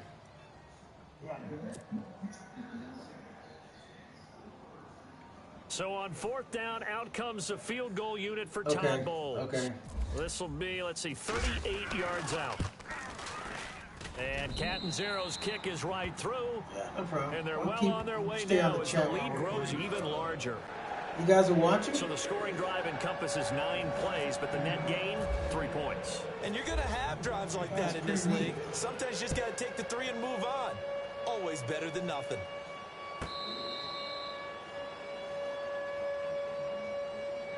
So on fourth down, out comes the field goal unit for Todd Bowles. Okay. This will be, let's see, 38 yards out. And Catanzaro's kick is right through. Yeah, no problem. And they're on their way now as the lead grows even larger. You guys are watching? So the scoring drive encompasses 9 plays, but the net gain, 3 points. And you're going to have drives like that in this league. Sometimes you just got to take the 3 and move on. Always better than nothing.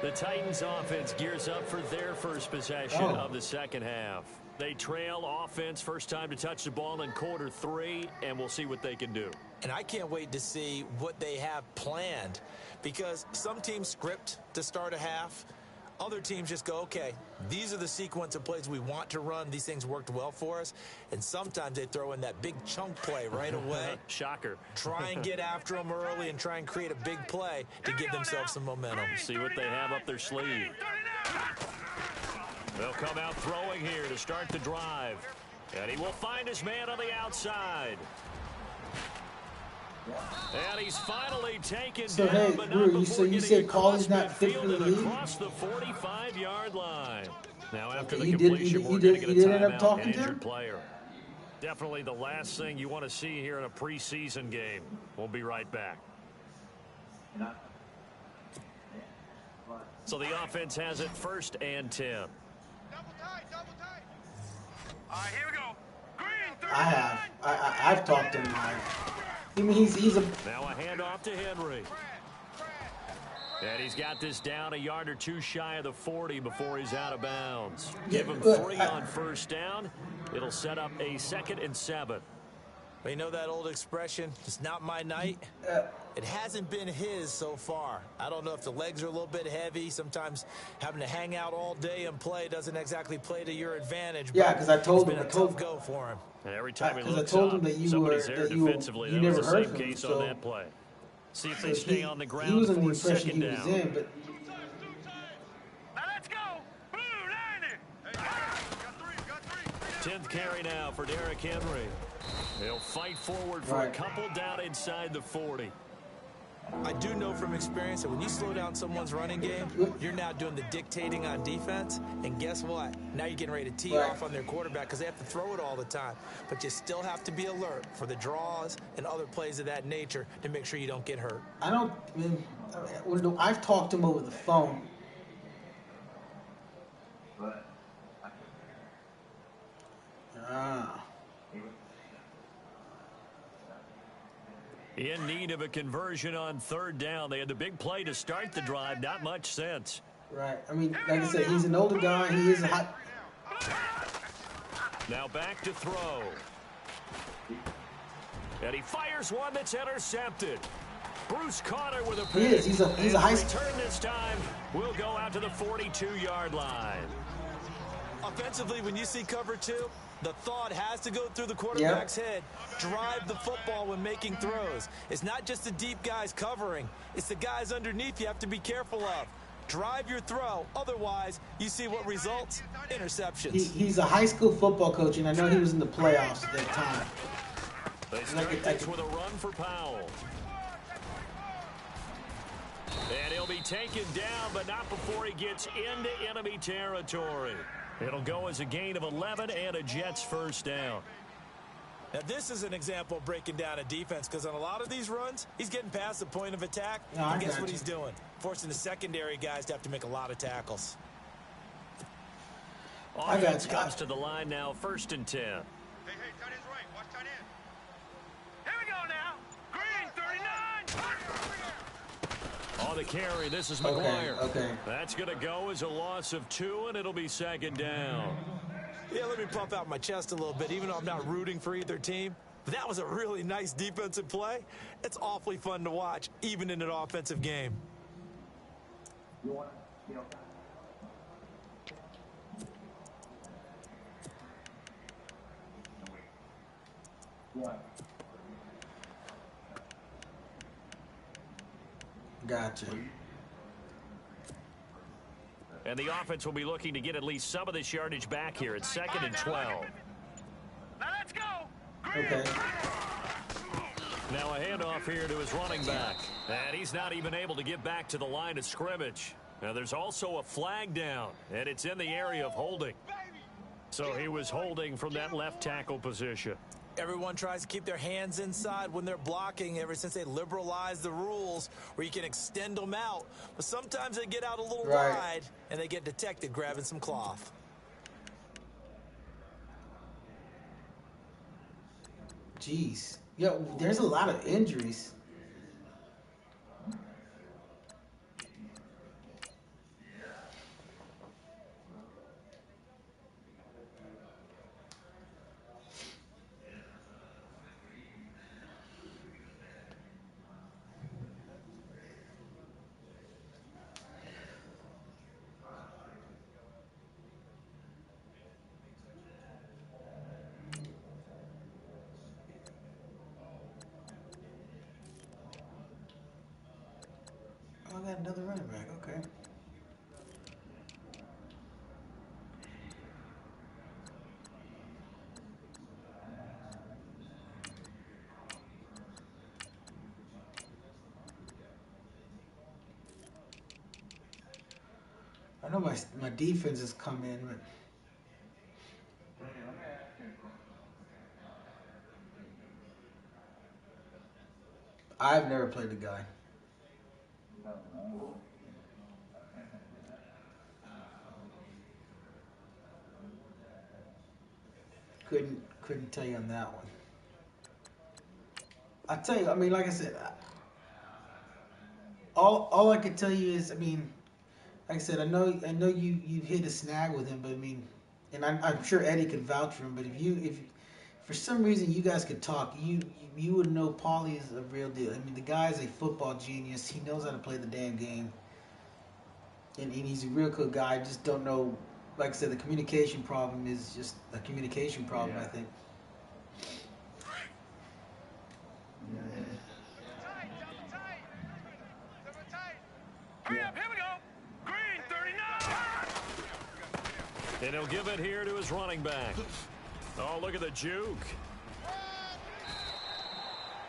The Titans offense gears up for their first possession of the second half. They trail offense first time to touch the ball in quarter 3, and we'll see what they can do. And I can't wait to see what they have planned, because some teams script to start a half. Other teams just go, okay, these are the sequence of plays we want to run. These things worked well for us. And sometimes they throw in that big chunk play right away. Shocker. Try and get after them early and try and create a big play to give themselves some momentum. See what they have up their sleeve. They'll come out throwing here to start the drive. And he will find his man on the outside. And he's finally taken So, down, hey, but Brewer, not before you getting said across Colley's not fit for the midfield and league? across the 45-yard line. Now, after the You completion, did- we're you going to did- get a you did end up timeout talking and to him? injured player. Definitely the last thing you want to see here in a preseason game. We'll be right back. So the offense has it 1st and 10. Double tight, double tight. All right, here we go. Green, I have. I've talked to him. I mean, he's a. Now a handoff to Henry. And he's got this down a yard or two shy of the 40 before he's out of bounds. Give him 3 on 1st down. It'll set up a 2nd and 7. But you know that old expression, it's not my night? It hasn't been his so far. I don't know if the legs are a little bit heavy. Sometimes having to hang out all day and play doesn't exactly play to your advantage. Yeah, because I told him. It's been a tough go for him. And every time he Because looks I told up, him that you somebody's were there that you defensively. you That never was the heard same from him. case So on that play. See if so they stay on the ground he was under the for impression 2nd he was down. in, but now let's go. Blue, 90. Hey, got three. 10th carry now for Derrick Henry. He'll fight forward for a couple down inside the 40. I do know from experience that when you slow down someone's running game, you're now doing the dictating on defense. And guess what? Now you're getting ready to tee off on their quarterback because they have to throw it all the time. But you still have to be alert for the draws and other plays of that nature to make sure you don't get hurt. I've talked to him over the phone. In need of a conversion on 3rd down. They had the big play to start the drive. Not much sense. Right. I mean, like I said, he's an older guy. He is a hot. Now back to throw. And he fires one that's intercepted. Bruce Carter with a pick. He is. He's a high. Return this time will go out to the 42-yard line. Offensively, when you see cover 2, the thought has to go through the quarterback's head. Drive the football when making throws. It's not just the deep guys covering. It's the guys underneath you have to be careful of. Drive your throw. Otherwise, you see what results? Interceptions. He's a high school football coach, and I know he was in the playoffs at that time. They start this with a run for Powell. And he'll be taken down, but not before he gets into enemy territory. It'll go as a gain of 11 and a Jets 1st down. Now, this is an example of breaking down a defense because on a lot of these runs, he's getting past the point of attack. And guess what he's doing? Forcing the secondary guys to have to make a lot of tackles. Offense comes to the line now, 1st and 10. Hey, tight end's right. Watch tight end. Here we go now. Green, 39. On the carry, this is McGuire. Okay. That's going to go as a loss of 2, and it'll be 2nd down. Yeah, let me pump out my chest a little bit, even though I'm not rooting for either team. But that was a really nice defensive play. It's awfully fun to watch, even in an offensive game. Gotcha. And the offense will be looking to get at least some of this yardage back here. It's 2nd and 12. Now let's go. Okay. Now a handoff here to his running back. And he's not even able to get back to the line of scrimmage. Now there's also a flag down, and it's in the area of holding. So he was holding from that left tackle position. Everyone tries to keep their hands inside when they're blocking ever since they liberalized the rules where you can extend them out. But sometimes they get out a little wide and they get detected grabbing some cloth. Jeez. Yo, there's a lot of injuries. got another running back. Okay. I know my defense has come in, but I've never played the guy. Couldn't tell you on that one. I tell you, I mean, like I said, all I could tell you is, I mean, like I said, I know you hit a snag with him, but I mean, and I'm sure Eddie could vouch for him. But if for some reason you guys could talk, you would know Paulie is a real deal. I mean, the guy's a football genius. He knows how to play the damn game, and he's a real good guy. I just don't know. Like I said, the communication problem is just a communication problem. I think. Hurry up, here we go. Green 39. And he'll give it here to his running back. Oh, look at the juke.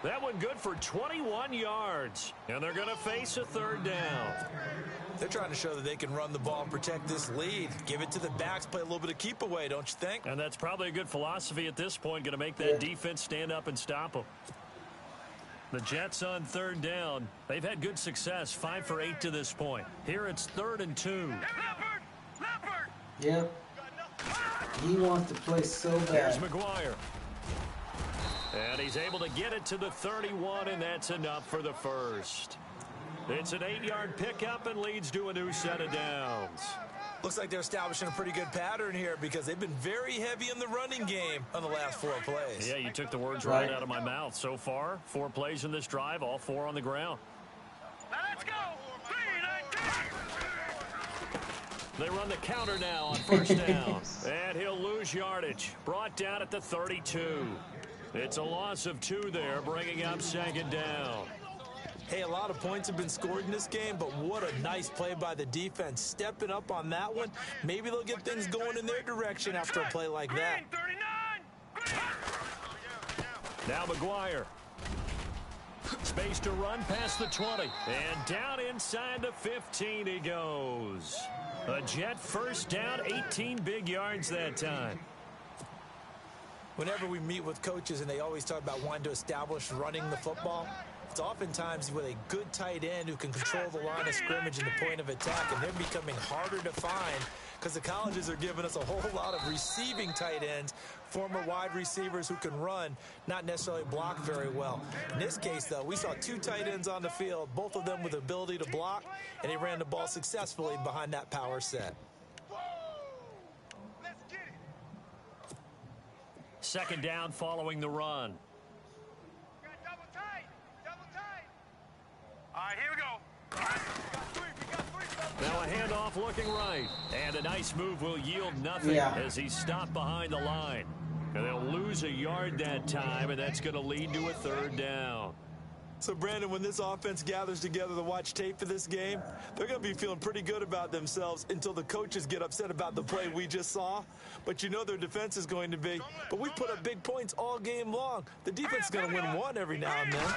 That one good for 21 yards. And they're going to face a third down. They're trying to show that they can run the ball and protect this lead. Give it to the backs, play a little bit of keep away, don't you think? And that's probably a good philosophy at this point. Going to make that defense stand up and stop them. The Jets on third down. They've had good success, 5 for 8 to this point. Here it's 3rd and 2. Yep. He wants to play so bad. Here's McGuire. And he's able to get it to the 31, and that's enough for the first. It's an 8-yard pickup and leads to a new set of downs. Looks like they're establishing a pretty good pattern here because they've been very heavy in the running game on the last 4 plays. Yeah, you took the words right out of my mouth. So far, 4 plays in this drive, all 4 on the ground. Now let's go. 3-19. They run the counter now on first down. And he'll lose yardage. Brought down at the 32. It's a loss of 2 there, bringing up 2nd down. Hey, a lot of points have been scored in this game, but what a nice play by the defense. Stepping up on that one, maybe they'll get things going in their direction after a play like that. Now McGuire. Space to run past the 20. And down inside the 15 he goes. A Jet first down, 18 big yards that time. Whenever we meet with coaches and they always talk about wanting to establish running the football, it's oftentimes with a good tight end who can control the line of scrimmage and the point of attack, and they're becoming harder to find because the colleges are giving us a whole lot of receiving tight ends, former wide receivers who can run, not necessarily block very well. In this case, though, we saw 2 tight ends on the field, both of them with the ability to block, and they ran the ball successfully behind that power set. Second down following the run. All right, here we go. Now a handoff looking right. And a nice move will yield nothing as he's stopped behind the line. And they'll lose a yard that time, and that's going to lead to a 3rd down. So, Brandon, when this offense gathers together to watch tape for this game, they're going to be feeling pretty good about themselves until the coaches get upset about the play we just saw. But you know their defense is going to be. But we put up big points all game long. The defense is going to win one every now and then.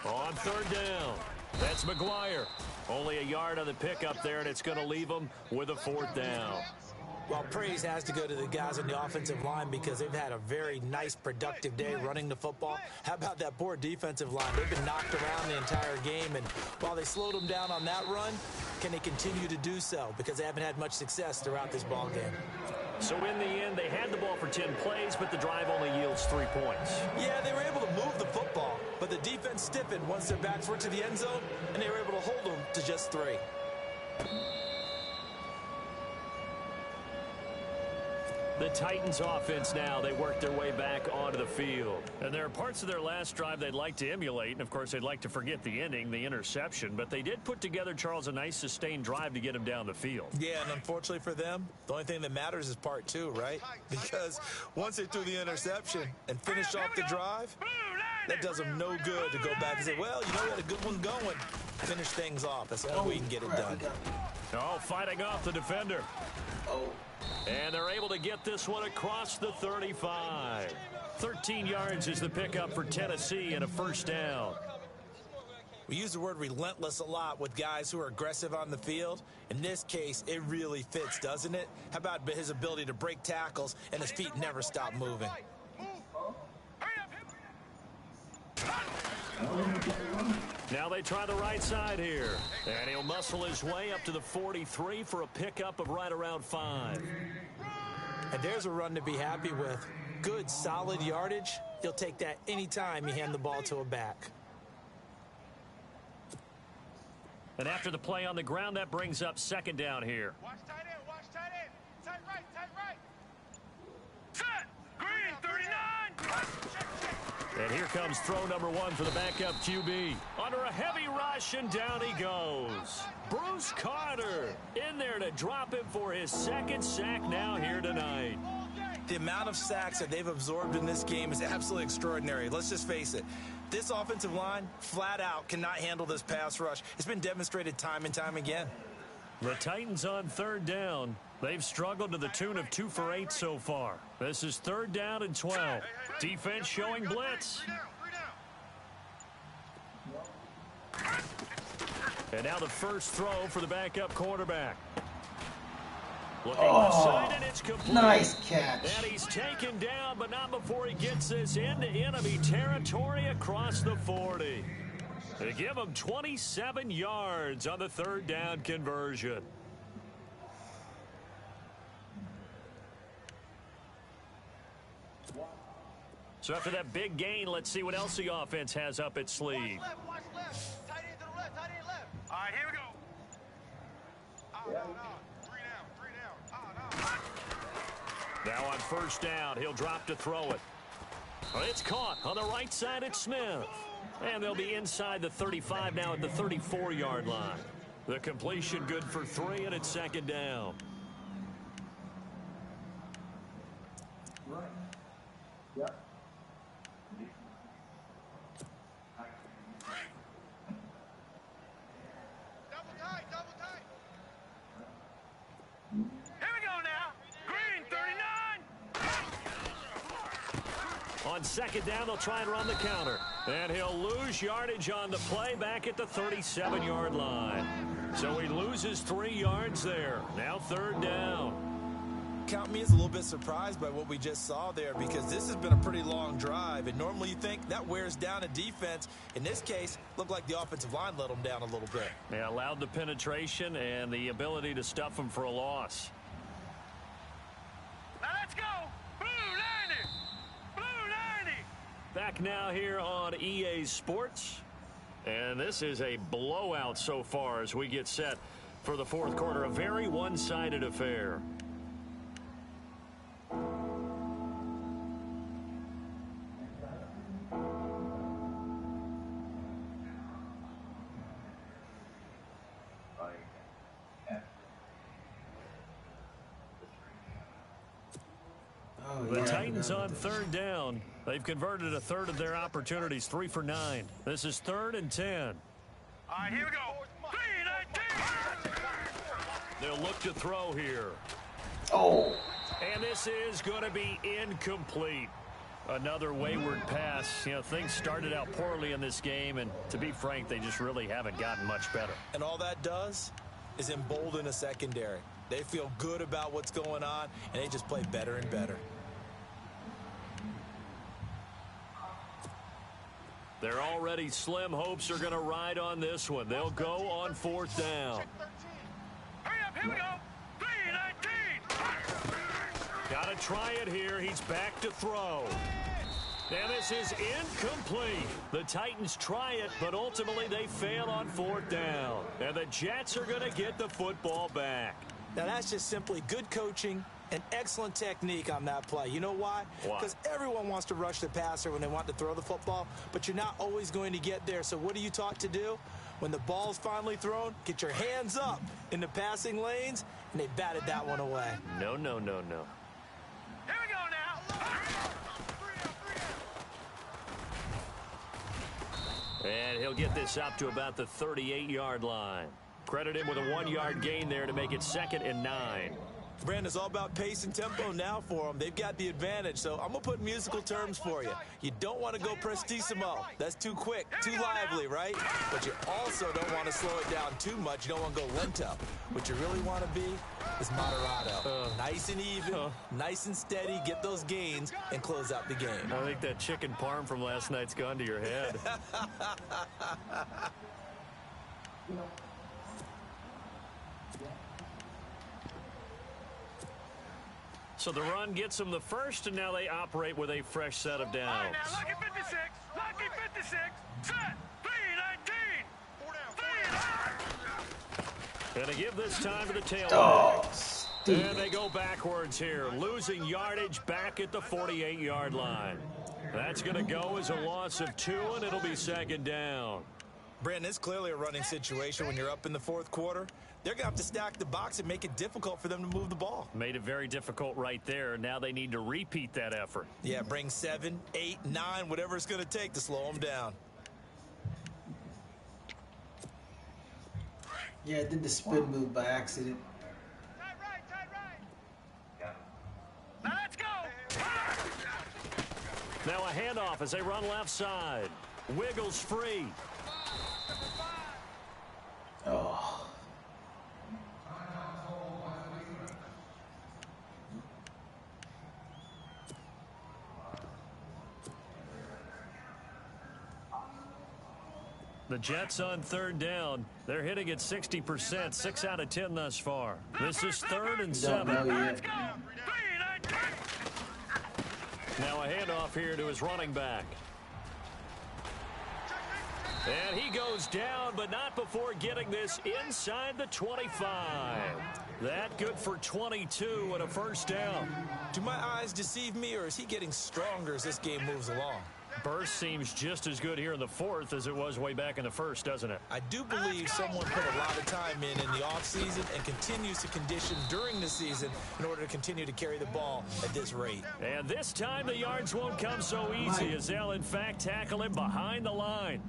On 3rd down, that's McGuire. Only a yard on the pickup there, and it's going to leave them with a 4th down. Well, praise has to go to the guys on the offensive line because they've had a very nice, productive day running the football. How about that poor defensive line? They've been knocked around the entire game, and while they slowed them down on that run, can they continue to do so? Because they haven't had much success throughout this ball game. So in the end, they had the ball for 10 plays, but the drive only yields 3 points. Yeah, they were able to move the football, but the defense stiffened once their backs were to the end zone, and they were able to hold them to just 3. The Titans offense now, they work their way back onto the field. And there are parts of their last drive they'd like to emulate, and of course they'd like to forget the ending, the interception, but they did put together, Charles, a nice sustained drive to get him down the field. Yeah, and unfortunately for them, the only thing that matters is part 2, right? Because once they threw the interception and finished off the drive, That does them no good to go back and say, well, you know, we had a good one going. Finish things off. That's the only way you can get it done. Oh, fighting off the defender. And they're able to get this one across the 35. 13 yards is the pickup for Tennessee and a first down. We use the word relentless a lot with guys who are aggressive on the field. In this case, it really fits, doesn't it? How about his ability to break tackles and his feet never stop moving? Now they try the right side here. And he'll muscle his way up to the 43 for a pickup of right around 5. And there's a run to be happy with. Good, solid yardage. He'll take that anytime you hand the ball to a back. And after the play on the ground, that brings up second down here. Watch tight end, watch tight end. Tight right, tight right. Set! Green, 39! And here comes throw number 1 for the backup QB. Under a heavy rush, and down he goes. Bruce Carter in there to drop him for his second sack now here tonight. The amount of sacks that they've absorbed in this game is absolutely extraordinary. Let's just face it. This offensive line, flat out, cannot handle this pass rush. It's been demonstrated time and time again. The Titans on third down. They've struggled to the tune of 2 for 8 so far. This is 3rd down and 12. Defense showing blitz. And now the first throw for the backup quarterback. Looking left side, and it's complete. Nice catch. And he's taken down, but not before he gets this into enemy territory across the 40. They give him 27 yards on the 3rd down conversion. So after that big gain, let's see what else the offense has up its sleeve. Watch left. Tight end to the left, tight end left. All right, here we go. Oh, no. 3 down, 3 down. Oh, no. Now on first down, he'll drop to throw it. It's caught on the right side at Smith. And they'll be inside the 35 now at the 34-yard line. The completion good for 3, and it's second down. Right. Yep. Double tight, double tight. Here we go now. Green, 39. On second down, they'll try and run the counter. And he'll lose yardage on the play back at the 37-yard line. So he loses 3 yards there. Now 3rd down. Count me as a little bit surprised by what we just saw there, because this has been a pretty long drive, and normally you think that wears down a defense. In this case, looked like the offensive line let them down a little bit. They allowed the penetration and the ability to stuff them for a loss. Now let's go. Blue 90. Blue 90. Back now here on EA Sports. And this is a blowout so far as we get set for the 4th quarter. A very one-sided affair. The Titans on 3rd down. They've converted a 1/3 of their opportunities, 3 for 9. This is 3rd and 10. All right, here we go. 3-19. They'll look to throw here. Oh. And this is going to be incomplete. Another wayward pass. You know, things started out poorly in this game, and to be frank, they just really haven't gotten much better. And all that does is embolden a secondary. They feel good about what's going on, and they just play better and better. They're already slim hopes are going to ride on this one. They'll go on 4th down. Hurry up, here we go. 3-19. Got to try it here. He's back to throw. And this is incomplete. The Titans try it, but ultimately they fail on 4th down. And the Jets are going to get the football back. Now, that's just simply good coaching and excellent technique on that play. You know why? Because everyone wants to rush the passer when they want to throw the football, but you're not always going to get there. So what are you taught to do? When the ball's finally thrown, get your hands up in the passing lanes, and they batted that one away. No, no, no, no. Here we go now. And he'll get this up to about the 38-yard line. Credit him with a 1-yard gain there to make it 2nd and 9. Brandon, it's all about pace and tempo now for them. They've got the advantage, so I'm going to put musical terms for you. You don't want to go prestissimo. That's too quick, too lively, right? But you also don't want to slow it down too much. You don't want to go lento. What you really want to be is moderato. Nice and even, nice and steady, get those gains, and close out the game. I think that chicken parm from last night's gone to your head. So the run gets them the first, and now they operate with a fresh set of downs. All right, now, lucky 56, lucky 56, set, 319. And they give this time to the tailbacks. And they go backwards here, losing yardage back at the 48-yard line. That's going to go as a loss of 2, and it'll be 2nd down. Brandon, it's clearly a running situation when you're up in the 4th quarter. They're going to have to stack the box and make it difficult for them to move the ball. Made it very difficult right there. Now they need to repeat that effort. Yeah, bring 7, 8, 9, whatever it's going to take to slow them down. Yeah, I did the spin move by accident. Tight right. Now let's go. Now a handoff as they run left side. Wiggles free. Oh. The Jets on 3rd down. They're hitting at 60%, 6 out of 10 thus far. This is 3rd and 7. Now a handoff here to his running back. And he goes down, but not before getting this inside the 25. That good for 22 and a first down. Do my eyes deceive me, or is he getting stronger as this game moves along? Burst seems just as good here in the 4th as it was way back in the 1st, doesn't it? I do believe someone put a lot of time in the offseason and continues to condition during the season in order to continue to carry the ball at this rate. And this time the yards won't come so easy as they'll, in fact, tackle him behind the line.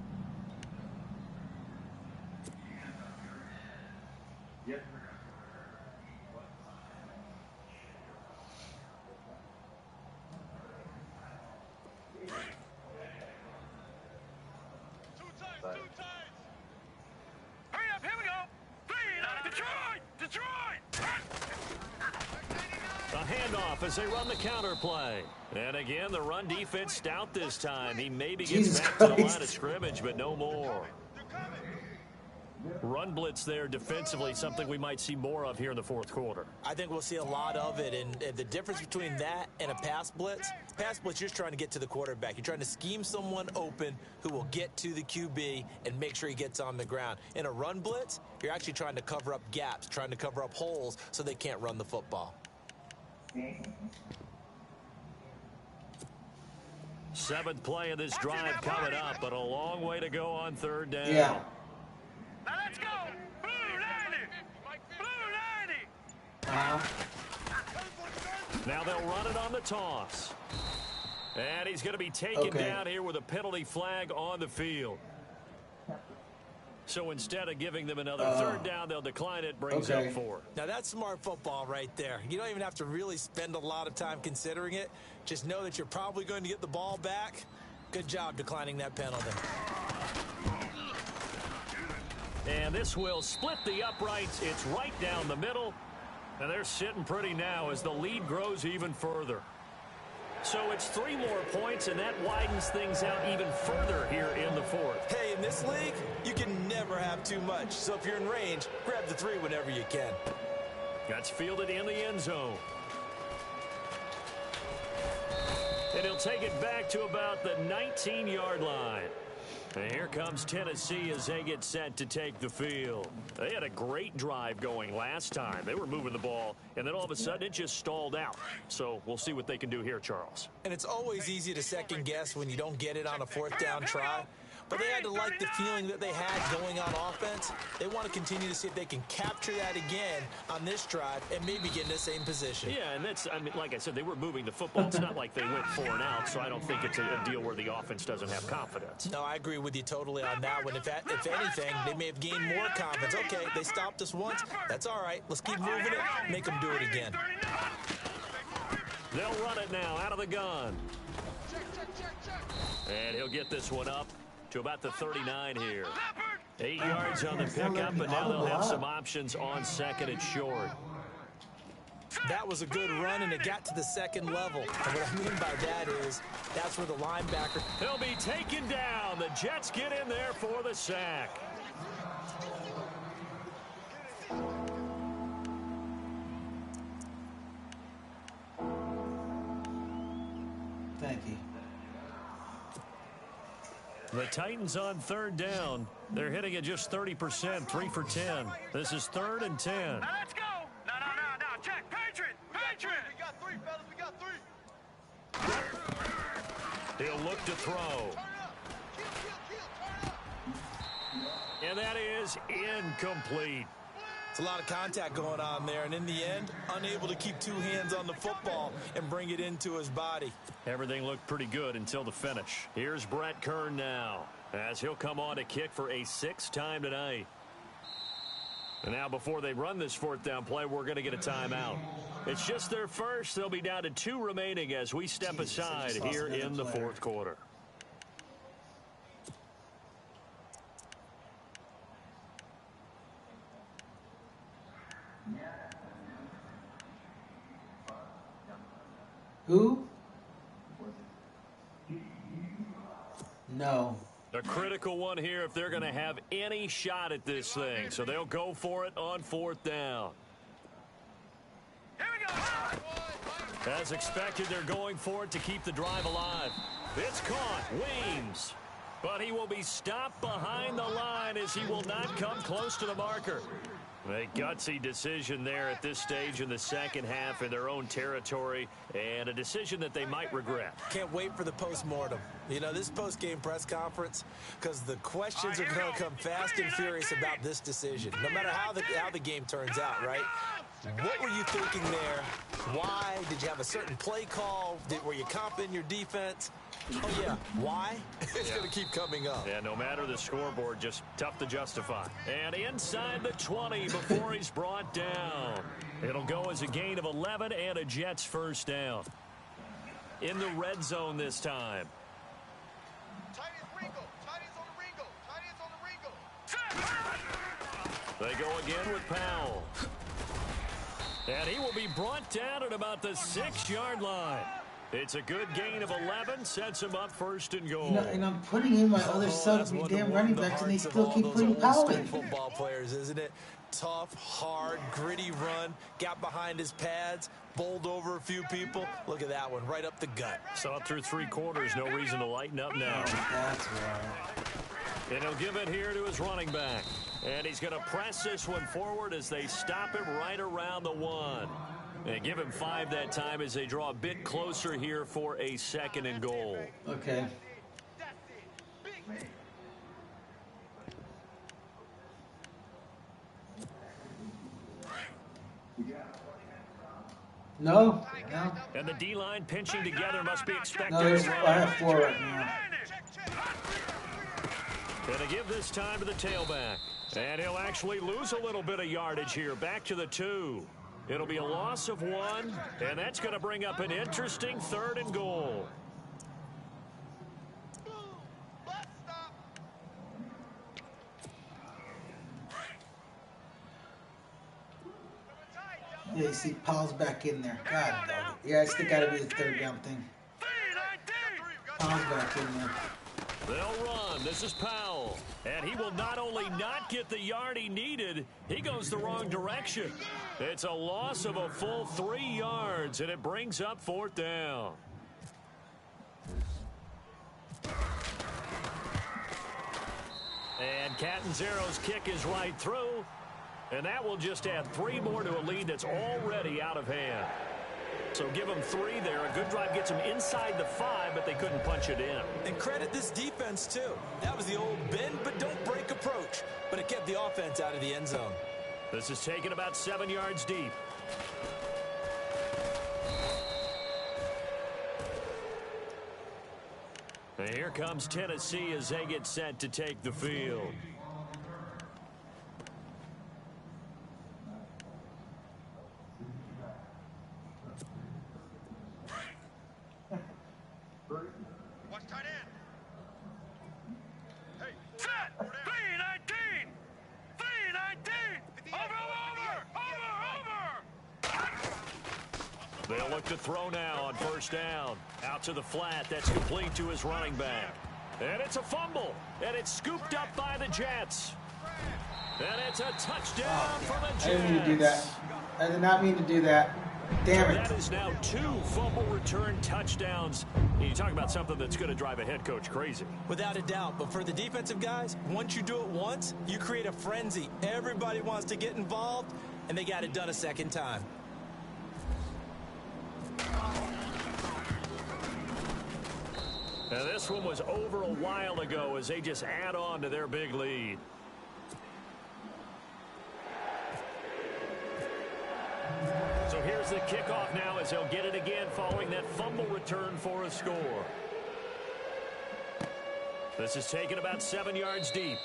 Yep. Hurry up, here we go. Detroit. A handoff as they run the counter play. And again, the run defense stout this time. He maybe gets back to the line of scrimmage, but no more. Run blitz there defensively, something we might see more of here in the 4th quarter. I think we'll see a lot of it, and the difference between that and a pass blitz, you're just trying to get to the quarterback. You're trying to scheme someone open who will get to the QB and make sure he gets on the ground. In a run blitz, you're actually trying to cover up gaps, trying to cover up holes so they can't run the football. 7th play of this drive coming up, but a long way to go on 3rd down. Yeah. Now let's go. Blue 90. Now they'll run it on the toss. And he's going to be taken down here with a penalty flag on the field. So instead of giving them another 3rd down, they'll decline it, brings up 4. Now that's smart football right there. You don't even have to really spend a lot of time considering it. Just know that you're probably going to get the ball back. Good job declining that penalty. And this will split the uprights. It's right down the middle. And they're sitting pretty now as the lead grows even further. So it's 3 more points, and that widens things out even further here in the 4th. Hey, in this league, you can never have too much. So if you're in range, grab the 3 whenever you can. That's fielded in the end zone. And he'll take it back to about the 19-yard line. And here comes Tennessee as they get set to take the field. They had a great drive going last time. They were moving the ball, and then all of a sudden it just stalled out. So we'll see what they can do here, Charles. And it's always easy to second guess when you don't get it on a 4th down try. but they had to like the feeling that they had going on offense. They want to continue to see if they can capture that again on this drive and maybe get in the same position. Yeah, and that's, I mean, like I said, they were moving the football. It's not like they went 4 and out, so I don't think it's a deal where the offense doesn't have confidence. No, I agree with you totally on that one. If anything, they may have gained more confidence. Okay, they stopped us once. That's all right. Let's keep moving it, make them do it again. They'll run it now out of the gun. And he'll get this one up to about the 39 here. 8 yards on the pickup, but now they'll have some options on 2nd and short. That was a good run, and it got to the 2nd level. And what I mean by that is that's where the linebacker... He'll be taken down. The Jets get in there for the sack. Thank you. The Titans on 3rd down. They're hitting at just 30%, 3 for 10. This is 3rd and 10. Now let's go. No. Check. Patriot. We got 3, fellas. We got 3. He'll look to throw. Turn up. Kill. And that is incomplete. It's a lot of contact going on there, and in the end, unable to keep 2 hands on the football and bring it into his body. Everything looked pretty good until the finish. Here's Brett Kern now, as he'll come on to kick for a 6th time tonight. And now before they run this 4th down play, we're going to get a timeout. It's just their first. They'll be down to 2 remaining as we step aside here in the 4th quarter. Who? No. A critical one here if they're going to have any shot at this thing. So they'll go for it on 4th down. Here we go. As expected, they're going for it to keep the drive alive. It's caught. Weems. But he will be stopped behind the line as he will not come close to the marker. A gutsy decision there at this stage in the 2nd half in their own territory, and a decision that they might regret. Can't wait for the post-mortem. You know, this post-game press conference, because the questions are going to come fast and furious about this decision, no matter how the game turns out, right? What were you thinking there? Why? Did you have a certain play call? Were you comping your defense? Oh, yeah. Why? It's going to keep coming up. Yeah, no matter the scoreboard, just tough to justify. And inside the 20 before he's brought down. It'll go as a gain of 11 and a Jets 1st down. In the red zone this time. They go again with Powell. And he will be brought down at about the 6-yard line. It's a good gain of 11, sets him up 1st and goal. You know, and I'm putting in my other subs, my damn running backs, and they still keep putting Powell in. Football players, isn't it? Tough, hard, gritty run. Got behind his pads, bowled over a few people. Look at that one, right up the gut. Saw it through 3 quarters. No reason to lighten up now. That's right. And he'll give it here to his running back. And he's going to press this one forward as they stop him right around the 1. And give him 5 that time as they draw a bit closer here for a 2nd and goal. Okay. No. And the D-line pinching together must be expected. No, I have 4 right now. Going to give this time to the tailback. And he'll actually lose a little bit of yardage here. Back to the 2. It'll be a loss of 1, and that's going to bring up an interesting 3rd and goal. Yeah, you see Powell's back in there. God, dog. Yeah, it's got to be the 3rd down thing. Powell's back in there. They'll run. This is Powell. And he will not only not get the yard he needed, he goes the wrong direction. It's a loss of a full 3 yards, and it brings up 4th down. And Catanzaro's kick is right through. And that will just add 3 more to a lead that's already out of hand. So give them 3 there. A good drive gets them inside the 5, but they couldn't punch it in. And credit this defense, too. That was the old bend but don't break approach. But it kept the offense out of the end zone. This is taken about 7 yards deep. And here comes Tennessee as they get set to take the field. Watch tight end. Hey, set. 319. 319. Over. They'll look to throw now on first down. Out to the flat. That's complete to his running back. And it's a fumble. And it's scooped up by the Jets. And it's a touchdown for the Jets. I didn't mean to do that. I did not mean to do that. Damn it. That is now 2 fumble return touchdowns. You talk about something that's going to drive a head coach crazy. Without a doubt. But for the defensive guys, once you do it once, you create a frenzy. Everybody wants to get involved, and they got it done a second time. Now this one was over a while ago as they just add on to their big lead. So here's the kickoff now as they'll get it again following that fumble return for a score. This is taken about 7 yards deep.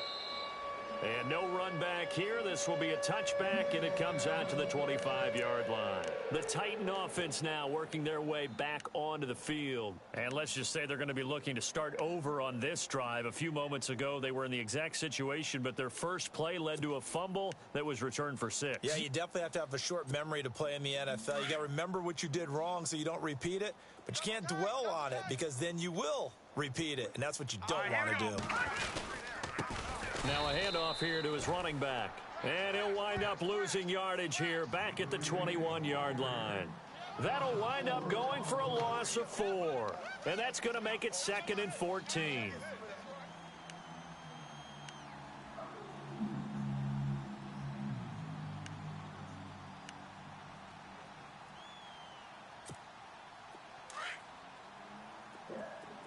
And no run back here. This will be a touchback, and it comes out to the 25-yard line. The Titan offense now working their way back onto the field. And let's just say they're going to be looking to start over on this drive. A few moments ago, they were in the exact situation, but their first play led to a fumble that was returned for 6. Yeah, you definitely have to have a short memory to play in the NFL. You got to remember what you did wrong so you don't repeat it, but you can't dwell on it because then you will repeat it, and that's what you don't want to do. Now a handoff here to his running back. And he'll wind up losing yardage here back at the 21-yard line. That'll wind up going for a loss of 4. And that's going to make it 2nd and 14.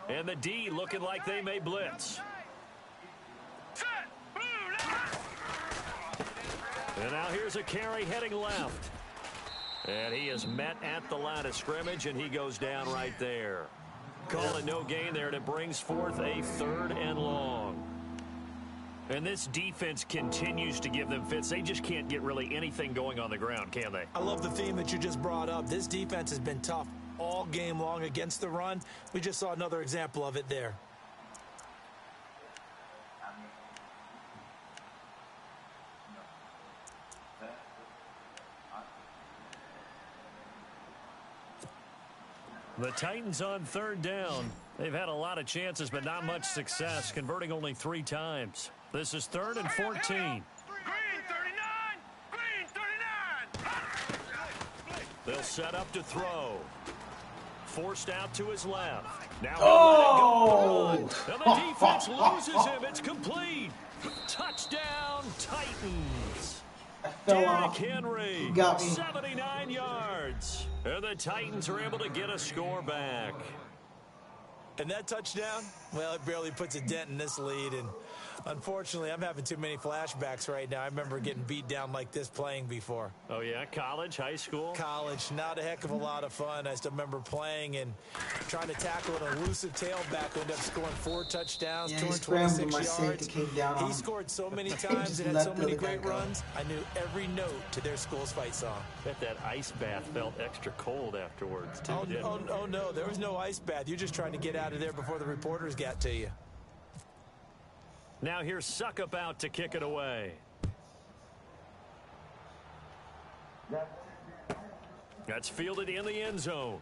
And the D looking like they may blitz. And now here's a carry heading left. And he is met at the line of scrimmage, and he goes down right there. Call it no gain there, and it brings forth a 3rd and long. And this defense continues to give them fits. They just can't get really anything going on the ground, can they? I love the theme that you just brought up. This defense has been tough all game long against the run. We just saw another example of it there. The Titans on 3rd down. They've had a lot of chances, but not much success, converting only 3 times. This is 3rd and 14. Green 39. Green 39. They'll set up to throw. Forced out to his left. Now Oh! and the defense loses him. It's complete. Touchdown, Titans. Derrick Henry, got me. 79 yards. And the Titans are able to get a score back. And that touchdown, well, it barely puts a dent in this lead. And unfortunately, I'm having too many flashbacks right now. I remember getting beat down like this playing before. Oh, yeah? College, high school? College, not a heck of a lot of fun. I still remember playing and trying to tackle an elusive tailback who ended up scoring 4 touchdowns, 226 yards. He scored so many times and had so many great runs. I knew every note to their school's fight song. Bet that ice bath felt extra cold afterwards, too, didn't it? Oh, no, there was no ice bath. You're just trying to get out of there before the reporters got to you. Now here's Suckup out to kick it away. That's fielded in the end zone.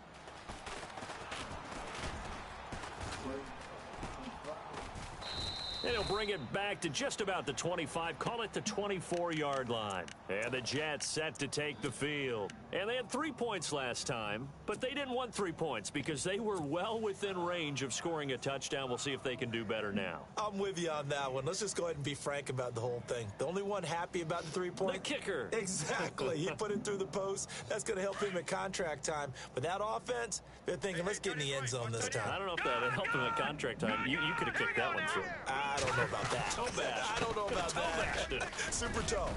And he'll bring it back to just about the 25, call it the 24-yard line. And the Jets set to take the field. And they had 3 points last time, but they didn't want 3 points because they were well within range of scoring a touchdown. We'll see if they can do better now. I'm with you on that one. Let's just go ahead and be frank about the whole thing. The only one happy about the 3 points? The kicker. Exactly. He put it through the post. That's going to help him at contract time. But that offense, they're thinking, let's get in the end zone this time. I don't know if that helped him at contract time. You could have kicked that one through. I don't know about that. Toe bash. I don't know about that. Super toe.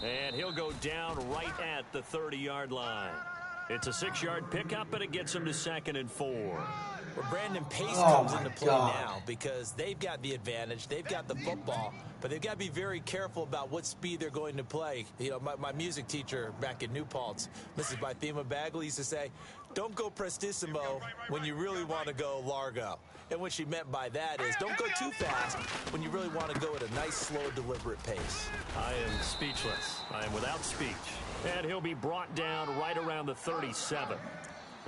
And he'll go down right at the 30-yard line. It's a 6-yard pickup, and it gets him to 2nd and 4. Well, Brandon Pace comes into play now because they've got the advantage. They've got the football, but they've got to be very careful about what speed they're going to play. You know, my music teacher back in New Paltz, Mrs. Bythema Bagley, used to say, don't go prestissimo when you really want to go largo. And what she meant by that is don't go too fast when you really want to go at a nice, slow, deliberate pace. I am speechless. I am without speech. And he'll be brought down right around the 37.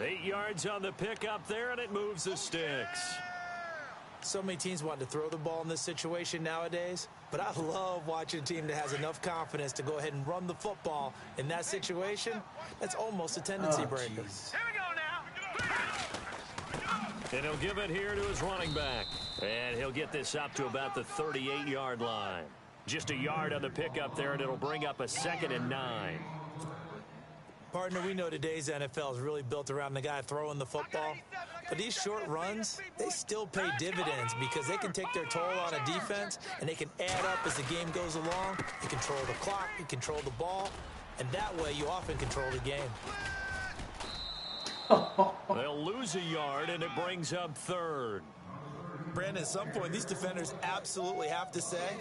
8 yards on the pickup there, and it moves the sticks. So many teams want to throw the ball in this situation nowadays, but I love watching a team that has enough confidence to go ahead and run the football in that situation. That's almost a tendency breaker. Here we go now. And he'll give it here to his running back. And he'll get this up to about the 38-yard line. Just a yard on the pickup there, and it'll bring up a 2nd and 9. Partner, we know today's NFL is really built around the guy throwing the football. But these short runs, they still pay dividends because they can take their toll on a defense, and they can add up as the game goes along. You control the clock, you control the ball, and that way you often control the game. They'll lose a yard, and it brings up 3rd. Brandon, at some point, these defenders absolutely have to say,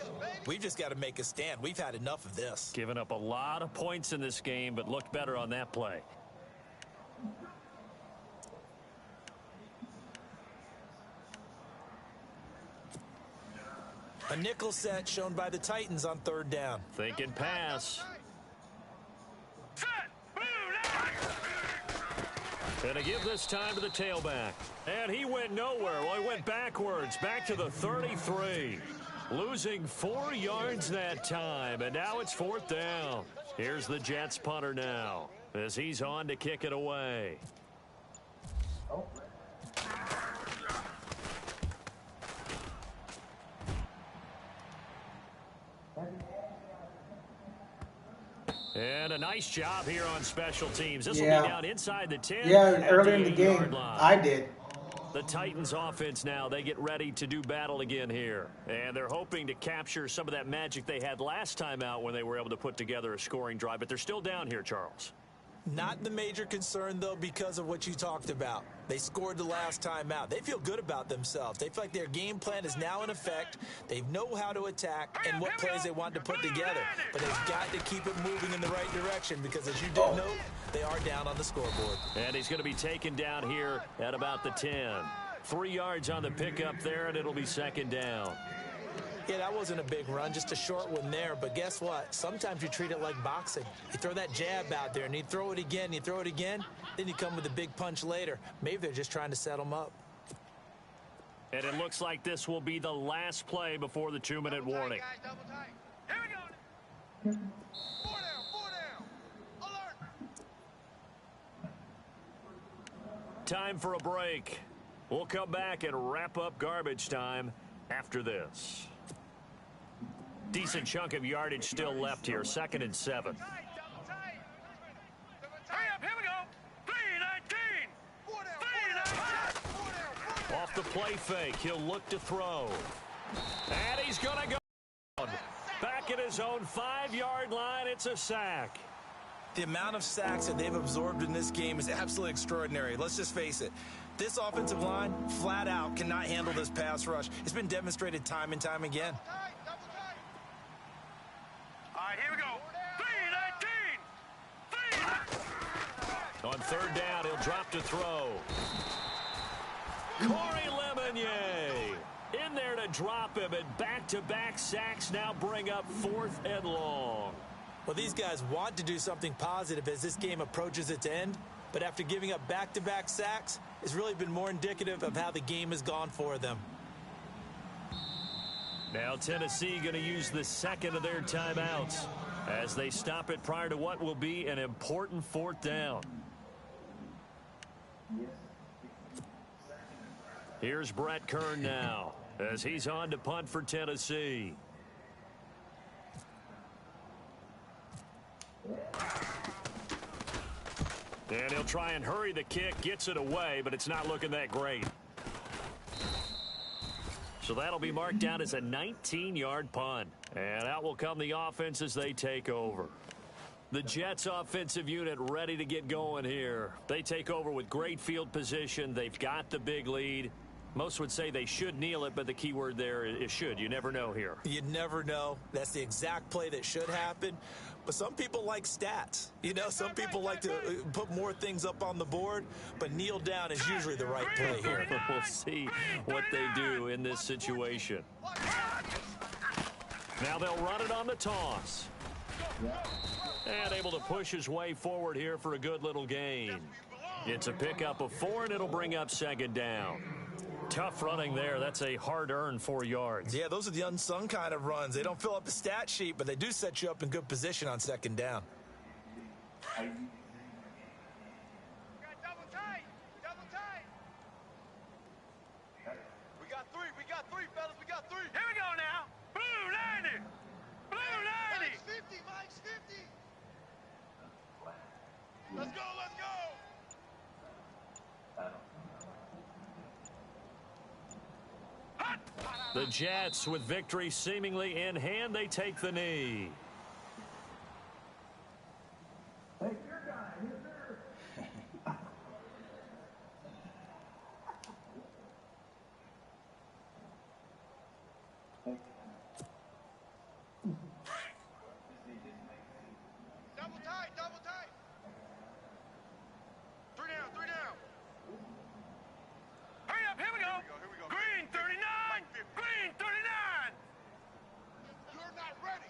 we've just got to make a stand. We've had enough of this. Given up a lot of points in this game, but looked better on that play. A nickel set shown by the Titans on 3rd down. Thinking pass. And to give this time to the tailback. And he went nowhere. Well, he went backwards, back to the 33. Losing 4 yards that time, and now it's 4th down. Here's the Jets punter now as he's on to kick it away. And a nice job here on special teams. This will be down inside the 10. Yeah, early in the game, I did. The Titans offense now, they get ready to do battle again here. And they're hoping to capture some of that magic they had last time out when they were able to put together a scoring drive. But they're still down here, Charles. Not the major concern, though, because of what you talked about. They scored the last time out. They feel good about themselves. They feel like their game plan is now in effect. They know how to attack and what plays they want to put together. But they've got to keep it moving in the right direction because, as you did note, they are down on the scoreboard. And he's going to be taken down here at about the 10. 3 yards on the pickup there, and it'll be 2nd down. Yeah, that wasn't a big run, just a short one there. But guess what? Sometimes you treat it like boxing. You throw that jab out there, and you throw it again, you throw it again, then you come with a big punch later. Maybe they're just trying to set them up. And it looks like this will be the last play before the 2-minute warning. Here we go. 4 down. Alert. Time for a break. We'll come back and wrap up garbage time after this. Decent chunk of yardage still left here. 2nd and 7. Hurry up, here we go. 3-19. Off the play fake, he'll look to throw. And he's going to go back at his own 5-yard line. It's a sack. The amount of sacks that they've absorbed in this game is absolutely extraordinary. Let's just face it. This offensive line, flat out, cannot handle this pass rush. It's been demonstrated time and time again. All right, here we go. 3-19. On 3rd down, he'll drop to throw. Corey Lemonnier in there to drop him, and back-to-back sacks now bring up 4th and long. Well, these guys want to do something positive as this game approaches its end, but after giving up back-to-back sacks, it's really been more indicative of how the game has gone for them. Now Tennessee going to use the second of their timeouts as they stop it prior to what will be an important fourth down. Here's Brett Kern now as he's on to punt for Tennessee. And he'll try and hurry the kick, gets it away, but it's not looking that great. So that'll be marked down as a 19-yard punt. And out will come the offense as they take over. The Jets offensive unit ready to get going here. They take over with great field position. They've got the big lead. Most would say they should kneel it, but the key word there is should. You never know here. You never know. That's the exact play that should happen. But some people like stats. You know, some people like to put more things up on the board, but kneel down is usually the right play here. We'll see what they do in this situation. Now they'll run it on the toss. And able to push his way forward here for a good little gain. It's a pickup of 4, and it'll bring up second down. Tough running there. That's a hard-earned 4 yards. Yeah, those are the unsung kind of runs. They don't fill up the stat sheet, but they do set you up in good position on second down. Double tight. Double tight. We got three, fellas. We got three. Here we go now. Blue 90. Blue 90. Mike's 50. Let's go. The Jets, with victory seemingly in hand, they take the knee. Double tight. 3 down. Hurry up, here we go. Green 39. Green 39. You're not ready.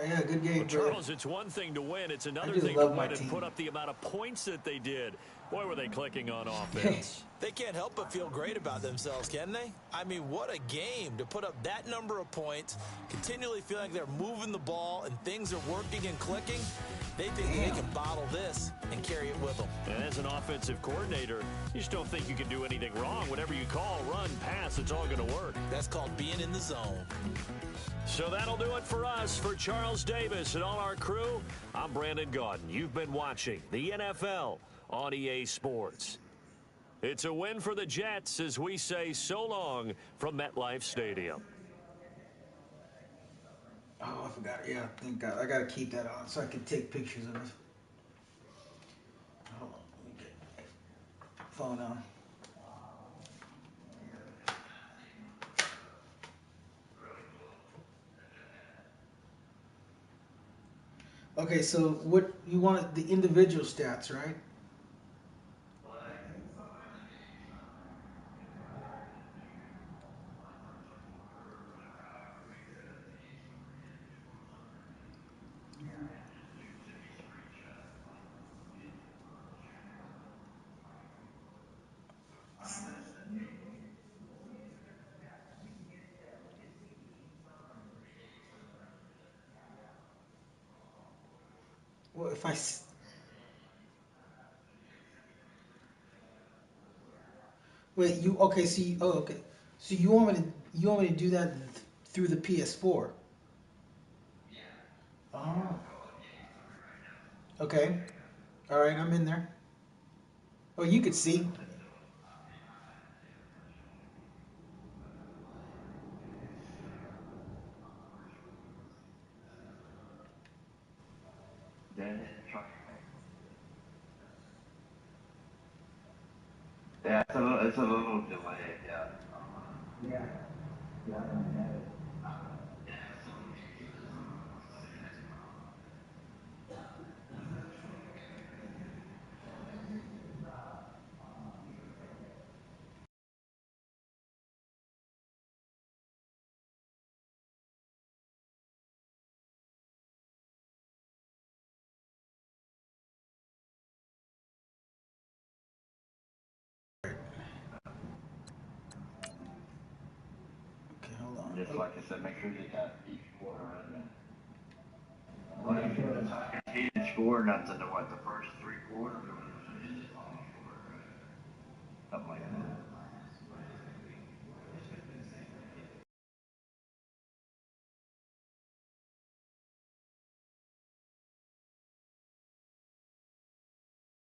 Yeah, good game. Well, Charles, it's one thing to win. It's another thing to win and put up the amount of points that they did. Boy, were they clicking on offense. They can't help but feel great about themselves, can they? I mean, what a game to put up that number of points, continually feel like they're moving the ball and things are working and clicking. They think they can bottle this and carry it with them. And as an offensive coordinator, you just don't think you can do anything wrong. Whatever you call, run, pass, it's all going to work. That's called being in the zone. So that'll do it for us. For Charles Davis and all our crew, I'm Brandon Gaudin. You've been watching the NFL on EA Sports. It's a win for the Jets as we say so long from MetLife Stadium. Oh, I forgot. Yeah, thank God. I got to keep that on so I can take pictures of it. Hold on. Let me get my phone on. Okay, so what you wanted the individual stats, right? Well, if I wait, you okay? So you, okay. So you want me to do that through the PS4? Oh. Okay. All right, I'm in there. Oh, you could see. Yeah, it's a little delayed, yeah. Yeah. Yeah. Just like I said, make sure you got each quarter in. Like, he didn't score nothing to what, the first 3 quarters or something like that.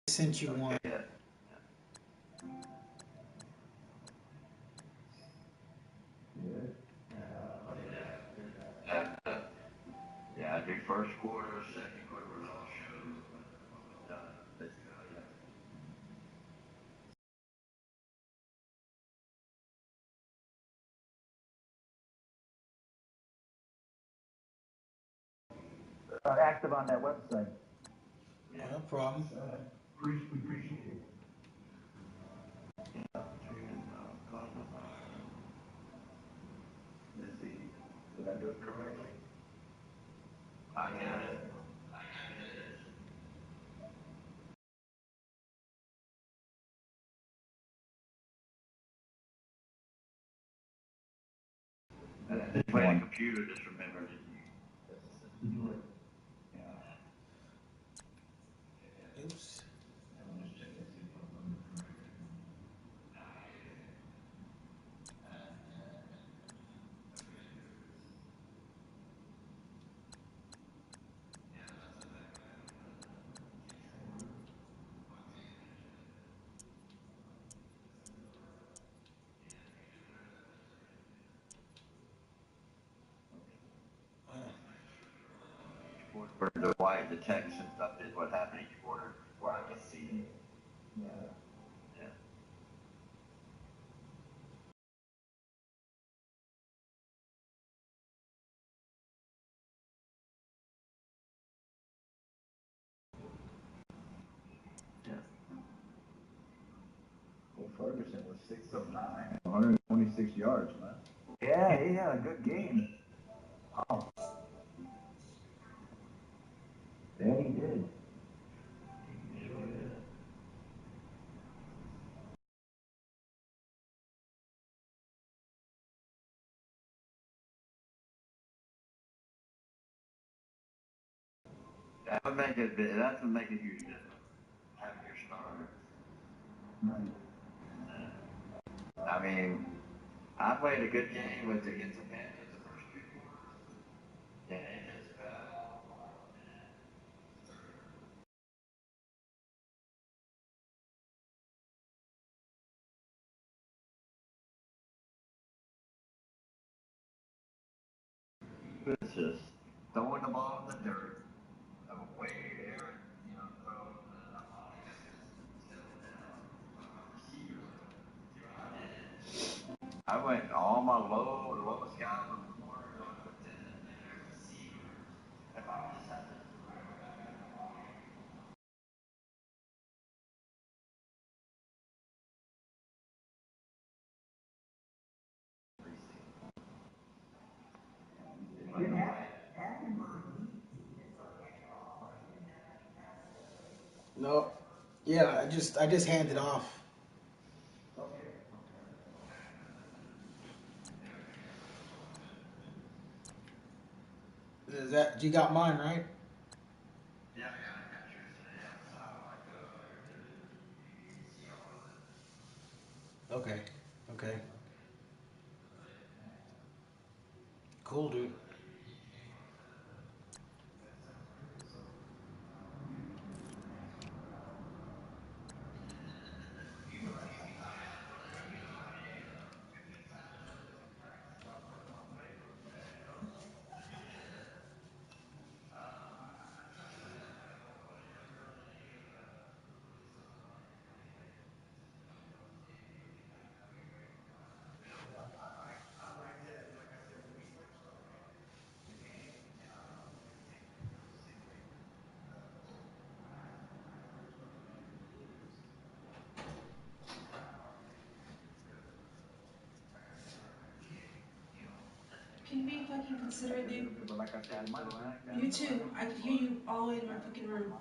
Sent you one. Yeah, I do first quarter, second quarter, all shows. Let's go. Active on that website. No problem. We appreciate it. Let's see. Did I do it correctly? I got it. Just playing the computer, just remembered it. Oops. For the why the text and stuff is what happened each quarter, where I can see. Yeah. Well, Ferguson was 609, 126 yards, man. Yeah, he had a good game. Oh. Yeah, he did. That would make it. That would make a huge difference. Having your starter. Right. I mean, I played a good game with against the Panthers the first 2 quarters. Yeah, it just it's just throwing the ball in the dirt. Away there, you know, throw I went all my lowest guys on the corner, I put 10 in there, receivers. If I just had to No. Yeah, I just handed off. Is that you got mine, right? Okay. Okay. Cool, dude. Can you be fucking considerate, dude? You too. I could hear you all the way in my fucking room.